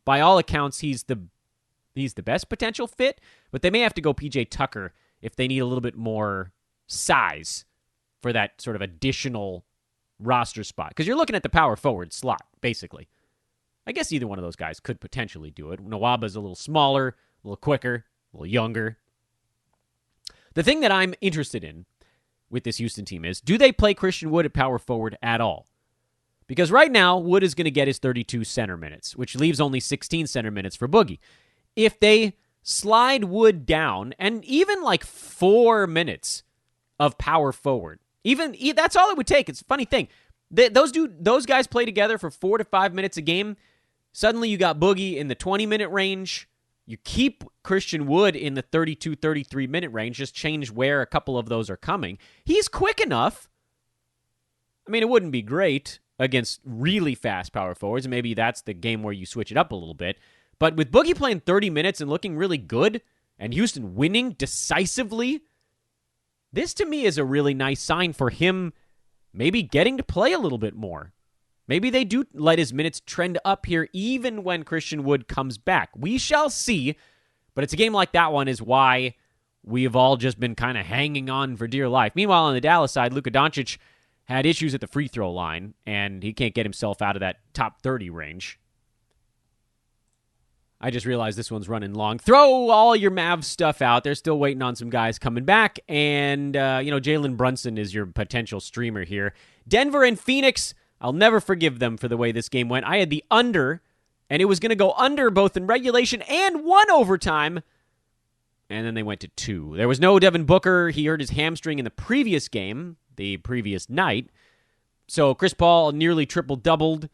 by all accounts, he's the best potential fit, but they may have to go PJ Tucker if they need a little bit more size for that sort of additional roster spot. Because you're looking at the power forward slot, basically. I guess either one of those guys could potentially do it. Nwaba's a little smaller, a little quicker, a little younger. The thing that I'm interested in with this Houston team is, do they play Christian Wood at power forward at all? Because right now, Wood is going to get his 32 center minutes, which leaves only 16 center minutes for Boogie. If they slide Wood down, and even like 4 minutes of power forward, even that's all it would take. It's a funny thing. Those guys play together for 4 to 5 minutes a game. Suddenly you got Boogie in the 20-minute range. You keep Christian Wood in the 32, 33-minute range. Just change where a couple of those are coming. He's quick enough. I mean, it wouldn't be great against really fast power forwards. Maybe that's the game where you switch it up a little bit. But with Boogie playing 30 minutes and looking really good, and Houston winning decisively, this to me is a really nice sign for him maybe getting to play a little bit more. Maybe they do let his minutes trend up here even when Christian Wood comes back. We shall see, but it's a game like that one is why we have all just been kind of hanging on for dear life. Meanwhile, on the Dallas side, Luka Doncic had issues at the free throw line, and he can't get himself out of that top 30 range. I just realized this one's running long. Throw all your Mavs stuff out. They're still waiting on some guys coming back. And, Jalen Brunson is your potential streamer here. Denver and Phoenix, I'll never forgive them for the way this game went. I had the under, and it was going to go under both in regulation and 1 overtime. And then they went to 2. There was no Devin Booker. He hurt his hamstring in the previous game, the previous night. So Chris Paul nearly triple-doubled.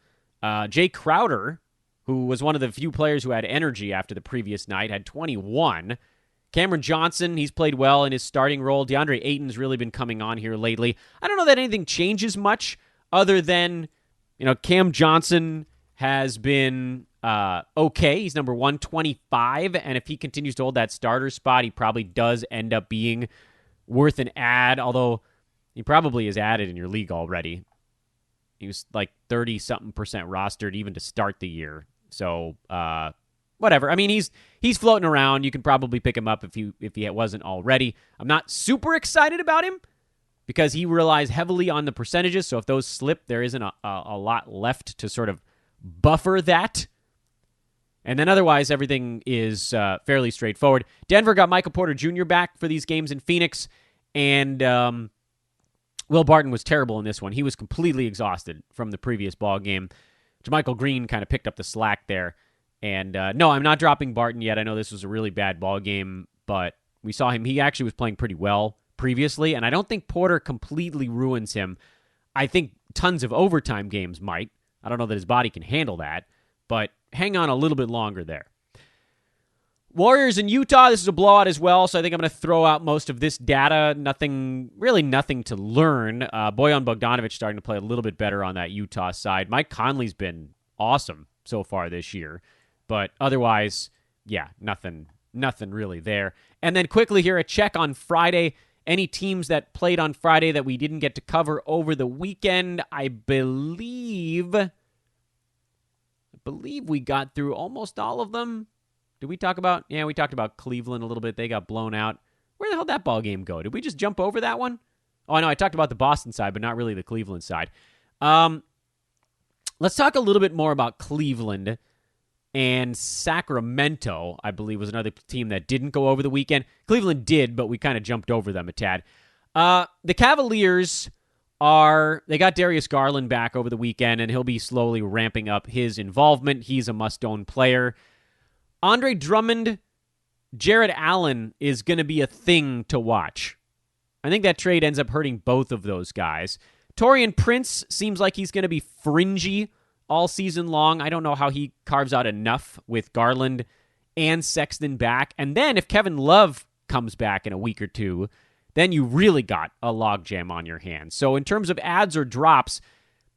Jay Crowder, who was one of the few players who had energy after the previous night, had 21. Cameron Johnson, he's played well in his starting role. DeAndre Ayton's really been coming on here lately. I don't know that anything changes much other than, Cam Johnson has been okay. He's number 125, and if he continues to hold that starter spot, he probably does end up being worth an add, although he probably is added in your league already. He was like 30-something% rostered even to start the year. So, whatever. I mean, he's floating around. You can probably pick him up if he wasn't already. I'm not super excited about him because he relies heavily on the percentages. So if those slip, there isn't a lot left to sort of buffer that. And then otherwise, everything is fairly straightforward. Denver got Michael Porter Jr. back for these games in Phoenix, and Will Barton was terrible in this one. He was completely exhausted from the previous ball game. JaMychal Green kind of picked up the slack there. And no, I'm not dropping Barton yet. I know this was a really bad ball game, but we saw him. He actually was playing pretty well previously, and I don't think Porter completely ruins him. I think tons of overtime games might. I don't know that his body can handle that, but hang on a little bit longer there. Warriors in Utah, this is a blowout as well, so I think I'm going to throw out most of this data. Nothing to learn. Bojan Bogdanovic starting to play a little bit better on that Utah side. Mike Conley's been awesome so far this year, but otherwise, yeah, nothing really there. And then quickly here, a check on Friday. Any teams that played on Friday that we didn't get to cover over the weekend, I believe we got through almost all of them. Did we talk about? Yeah, we talked about Cleveland a little bit. They got blown out. Where the hell did that ball game go? Did we just jump over that one? Oh, no, I talked about the Boston side, but not really the Cleveland side. Let's talk a little bit more about Cleveland and Sacramento, I believe, was another team that didn't go over the weekend. Cleveland did, but we kind of jumped over them a tad. The Cavaliers they got Darius Garland back over the weekend, and he'll be slowly ramping up his involvement. He's a must-own player. Andre Drummond, Jared Allen is going to be a thing to watch. I think that trade ends up hurting both of those guys. Taurean Prince seems like he's going to be fringy all season long. I don't know how he carves out enough with Garland and Sexton back. And then if Kevin Love comes back in a week or two, then you really got a logjam on your hands. So in terms of adds or drops,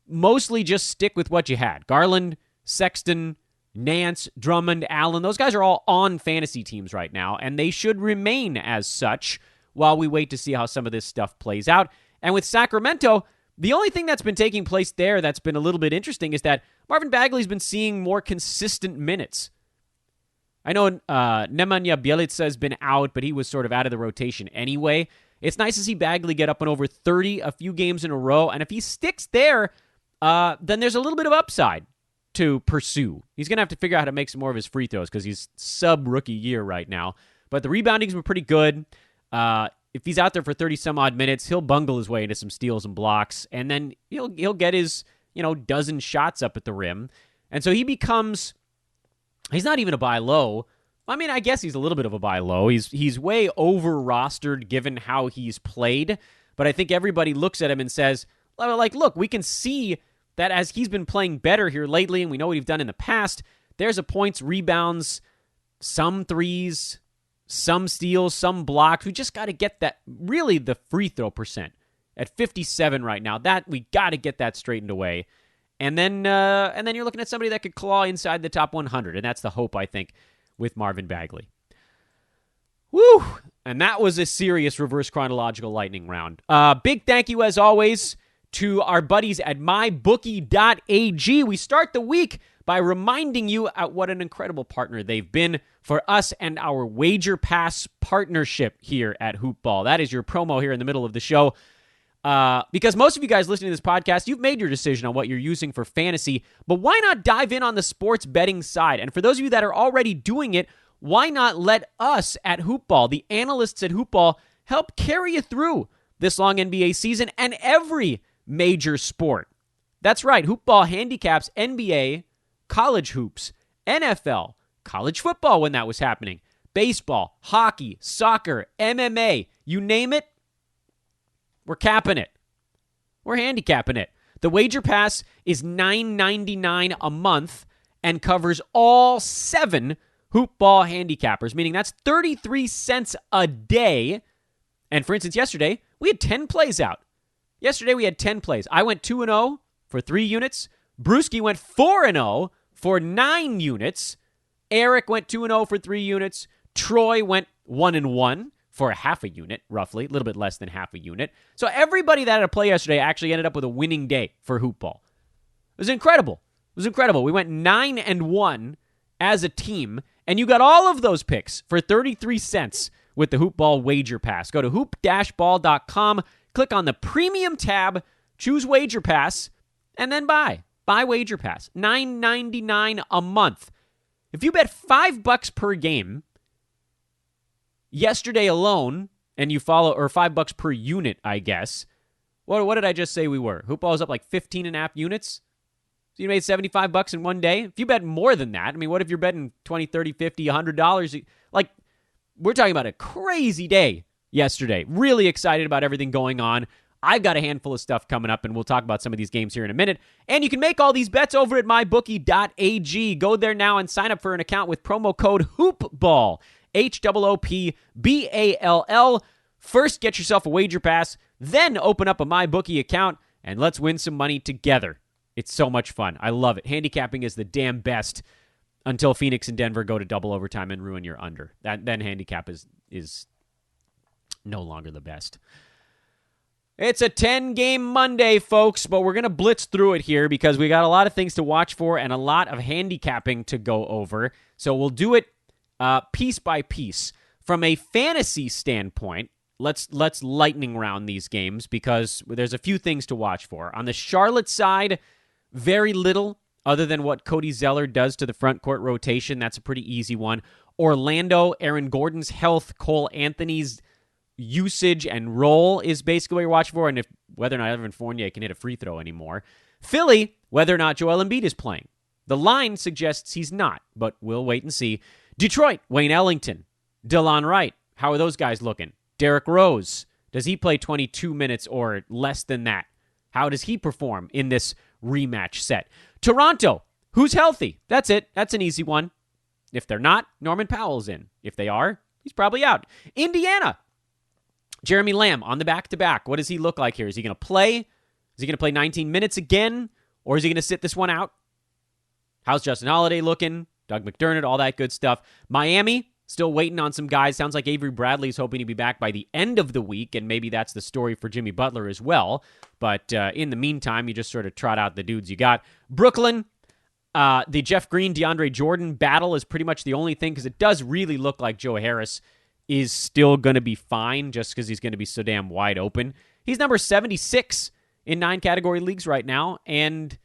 mostly just stick with what you had. Garland, Sexton, Nance, Drummond, Allen, those guys are all on fantasy teams right now, and they should remain as such while we wait to see how some of this stuff plays out. And with Sacramento, the only thing that's been taking place there that's been a little bit interesting is that Marvin Bagley's been seeing more consistent minutes. I know Nemanja Bjelica has been out, but he was sort of out of the rotation anyway. It's nice to see Bagley get up and over 30 a few games in a row, and if he sticks there, then there's a little bit of upside to pursue. He's going to have to figure out how to make some more of his free throws because he's sub-rookie year right now. But the rebounding's been pretty good. If he's out there for 30-some-odd minutes, he'll bungle his way into some steals and blocks, and then he'll get his dozen shots up at the rim. And so he becomes... He's not even a buy low. I mean, I guess he's a little bit of a buy low. He's way over-rostered given how he's played, but I think everybody looks at him and says, like, look, we can see that as he's been playing better here lately, and we know what he's done in the past, there's a points, rebounds, some threes, some steals, some blocks. We just got to get that, really the free throw percent at 57 right now. That we got to get that straightened away. And then you're looking at somebody that could claw inside the top 100, and that's the hope, I think, with Marvin Bagley. Woo! And that was a serious reverse chronological lightning round. Big thank you, as always, to our buddies at mybookie.ag. We start the week by reminding you what an incredible partner they've been for us and our Wager Pass partnership here at Hoop Ball. That is your promo here in the middle of the show. Because most of you guys listening to this podcast, you've made your decision on what you're using for fantasy, but why not dive in on the sports betting side? And for those of you that are already doing it, why not let us at Hoop Ball, the analysts at Hoop Ball, help carry you through this long NBA season and every major sport? That's right, Hoop Ball handicaps NBA, college hoops, NFL, college football when that was happening, baseball, hockey, soccer, MMA, you name it. We're capping it. We're handicapping it. The Wager Pass is $9.99 a month and covers all 7 Hoop Ball handicappers, meaning that's 33 cents a day. And for instance, yesterday, we had 10 plays out. Yesterday, we had 10 plays. I went 2-0 for 3 units. Brewski went 4-0 for 9 units. Eric went 2-0 for 3 units. Troy went 1-1. For a half a unit, roughly, a little bit less than half a unit. So everybody that had a play yesterday actually ended up with a winning day for Hoop Ball. It was incredible. We went 9-1 as a team, and you got all of those picks for 33 cents with the Hoop Ball Wager Pass. Go to hoop-ball.com, click on the Premium tab, choose Wager Pass, and then buy. Buy Wager Pass. $9.99 a month. If you bet $5 per game, yesterday alone, and you follow, or $5 per unit, I guess. What did I just say we were? Hoop Ball was up like 15.5 units. So you made $75 in one day. If you bet more than that, I mean, what if you're betting $20, $30, $50, $100? Like, we're talking about a crazy day yesterday. Really excited about everything going on. I've got a handful of stuff coming up, and we'll talk about some of these games here in a minute. And you can make all these bets over at mybookie.ag. Go there now and sign up for an account with promo code HOOPBALL. HOOPBALL. First, get yourself a Wager Pass, then open up a MyBookie account, and let's win some money together. It's so much fun. I love it. Handicapping is the damn best until Phoenix and Denver go to double overtime and ruin your under. Then handicap is no longer the best. It's a 10-game Monday, folks, but we're going to blitz through it here because we got a lot of things to watch for and a lot of handicapping to go over. So we'll do it piece by piece. From a fantasy standpoint, let's lightning round these games because there's a few things to watch for. On the Charlotte side, very little other than what Cody Zeller does to the front court rotation. That's a pretty easy one. Orlando, Aaron Gordon's health, Cole Anthony's usage and role is basically what you're watching for, and whether or not Evan Fournier can hit a free throw anymore. Philly, whether or not Joel Embiid is playing. The line suggests he's not, but we'll wait and see. Detroit, Wayne Ellington, Delon Wright. How are those guys looking? Derrick Rose, does he play 22 minutes or less than that? How does he perform in this rematch set? Toronto, who's healthy? That's it. That's an easy one. If they're not, Norman Powell's in. If they are, he's probably out. Indiana, Jeremy Lamb on the back-to-back. What does he look like here? Is he going to play? Is he going to play 19 minutes again? Or is he going to sit this one out? How's Justin Holiday looking? Doug McDermott, all that good stuff. Miami, Still waiting on some guys. Sounds like Avery Bradley's hoping to be back by the end of the week, and maybe that's the story for Jimmy Butler as well. But in the meantime, you just sort of trot out the dudes you got. Brooklyn, the Jeff Green, DeAndre Jordan battle is pretty much the only thing, because it does really look like Joe Harris is still going to be fine just because he's going to be so damn wide open. He's number 76 in 9-category leagues right now, and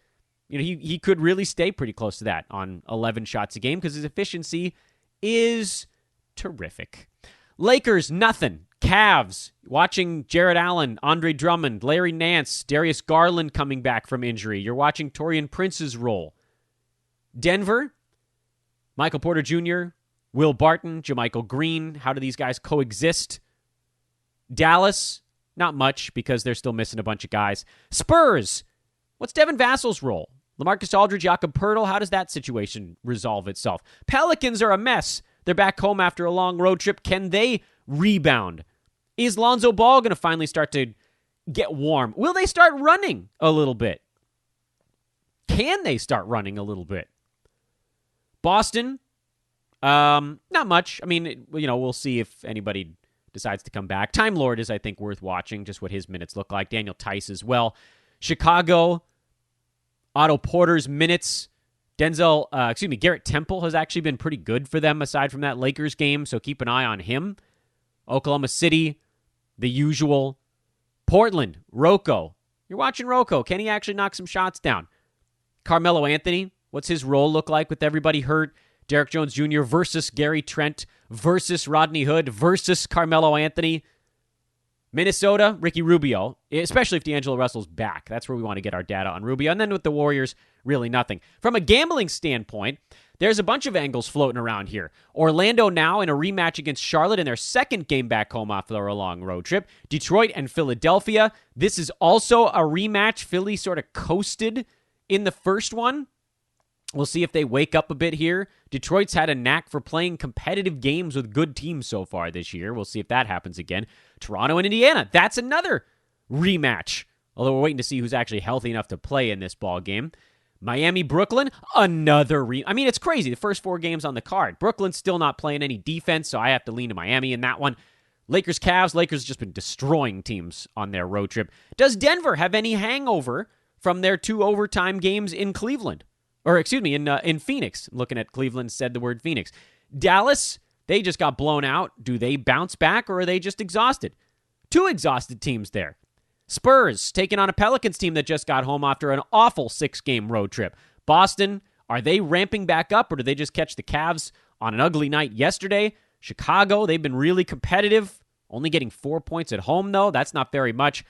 he could really stay pretty close to that on 11 shots a game because his efficiency is terrific. Lakers, nothing. Cavs, watching Jared Allen, Andre Drummond, Larry Nance, Darius Garland coming back from injury. You're watching Taurean Prince's role. Denver, Michael Porter Jr., Will Barton, JaMychal Green. How do these guys coexist? Dallas, not much because they're still missing a bunch of guys. Spurs, what's Devin Vassell's role? LaMarcus Aldridge, Jakob Poeltl, how does that situation resolve itself? Pelicans are a mess. They're back home after a long road trip. Can they rebound? Is Lonzo Ball going to finally start to get warm? Will they start running a little bit? Can they start running a little bit? Boston, not much. I mean, we'll see if anybody decides to come back. Time Lord is, I think, worth watching, just what his minutes look like. Daniel Tice as well. Chicago, Otto Porter's minutes. Garrett Temple has actually been pretty good for them aside from that Lakers game, so keep an eye on him. Oklahoma City, the usual. Portland, Rocco. You're watching Rocco. Can he actually knock some shots down? Carmelo Anthony, what's his role look like with everybody hurt? Derek Jones Jr. versus Gary Trent versus Rodney Hood versus Carmelo Anthony. Minnesota, Ricky Rubio, especially if D'Angelo Russell's back. That's where we want to get our data on Rubio. And then with the Warriors, really nothing. From a gambling standpoint, there's a bunch of angles floating around here. Orlando now in a rematch against Charlotte in their second game back home after a long road trip. Detroit and Philadelphia. This is also a rematch. Philly sort of coasted in the first one. We'll see if they wake up a bit here. Detroit's had a knack for playing competitive games with good teams so far this year. We'll see if that happens again. Toronto and Indiana, that's another rematch. Although we're waiting to see who's actually healthy enough to play in this ball game. Miami, Brooklyn, another it's crazy. The first 4 games on the card. Brooklyn's still not playing any defense, so I have to lean to Miami in that one. Lakers, Cavs. Lakers just been destroying teams on their road trip. Does Denver have any hangover from their 2 overtime games in Cleveland? In Phoenix. I'm looking at Cleveland, said the word Phoenix. Dallas, they just got blown out. Do they bounce back, or are they just exhausted? 2 exhausted teams there. Spurs taking on a Pelicans team that just got home after an awful 6-game road trip. Boston, are they ramping back up, or do they just catch the Cavs on an ugly night yesterday? Chicago, they've been really competitive. Only getting 4 points at home, though. That's not very much.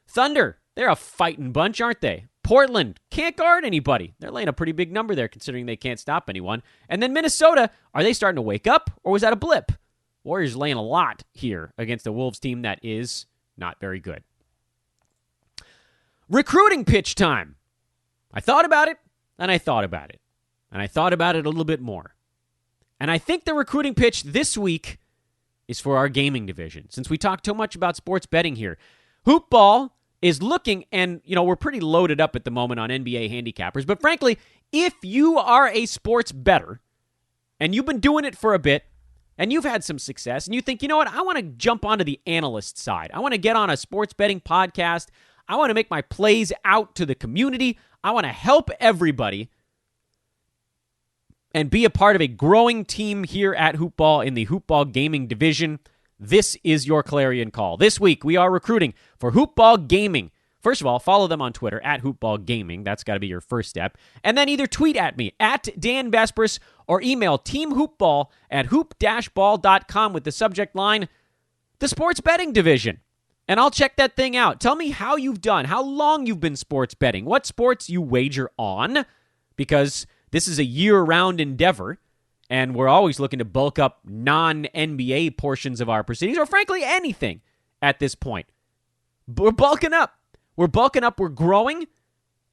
Thunder, they're a fighting bunch, aren't they? Portland can't guard anybody. They're laying a pretty big number there considering they can't stop anyone. And then Minnesota, are they starting to wake up, or was that a blip? Warriors laying a lot here against a Wolves team that is not very good. Recruiting pitch time. I thought about it, and I thought about it. And I thought about it a little bit more. And I think the recruiting pitch this week is for our gaming division. Since we talked so much about sports betting here, Hoopball is looking, and, we're pretty loaded up at the moment on NBA handicappers, but frankly, if you are a sports bettor, and you've been doing it for a bit, and you've had some success, and you think, I want to jump onto the analyst side. I want to get on a sports betting podcast. I want to make my plays out to the community. I want to help everybody and be a part of a growing team here at Hoopball in the Hoopball gaming division. This is your clarion call. This week, we are recruiting for Hoopball Gaming. First of all, follow them on Twitter, at Hoopball Gaming. That's got to be your first step. And then either tweet at me, at Dan Vespers, or email teamhoopball at hoop-ball.com with the subject line, the sports betting division. And I'll check that thing out. Tell me how you've done, how long you've been sports betting, what sports you wager on, because this is a year-round endeavor. And we're always looking to bulk up non-NBA portions of our proceedings, or frankly, anything at this point. We're bulking up. We're growing,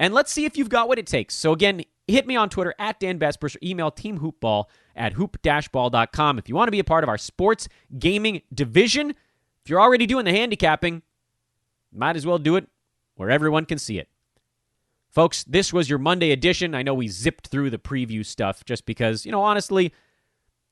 and let's see if you've got what it takes. So again, hit me on Twitter, at Dan Vespers, or email teamhoopball at hoop-ball.com if you want to be a part of our sports gaming division. If you're already doing the handicapping, might as well do it where everyone can see it. Folks, this was your Monday edition. I know we zipped through the preview stuff just because, honestly,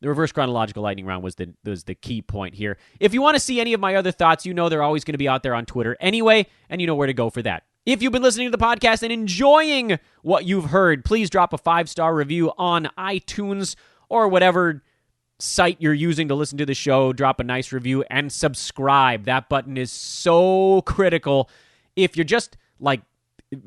The reverse chronological lightning round was the key point here. If you want to see any of my other thoughts, you know they're always going to be out there on Twitter anyway, and you know where to go for that. If you've been listening to the podcast and enjoying what you've heard, please drop a 5-star review on iTunes or whatever site you're using to listen to the show. Drop a nice review and subscribe. That button is so critical. If you're just like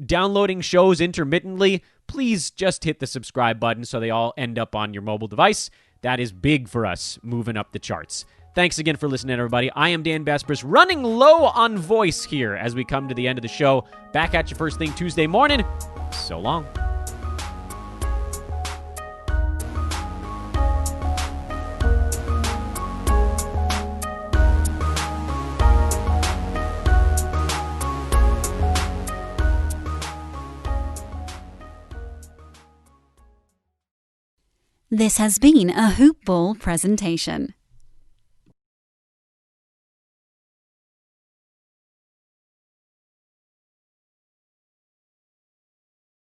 downloading shows intermittently, please just hit the subscribe button so they all end up on your mobile device. That is big for us moving up the charts. Thanks again for listening, everybody. I am Dan Vespers, running low on voice here as we come to the end of the show. Back at you first thing Tuesday morning. So long. This has been a Hoop Ball presentation.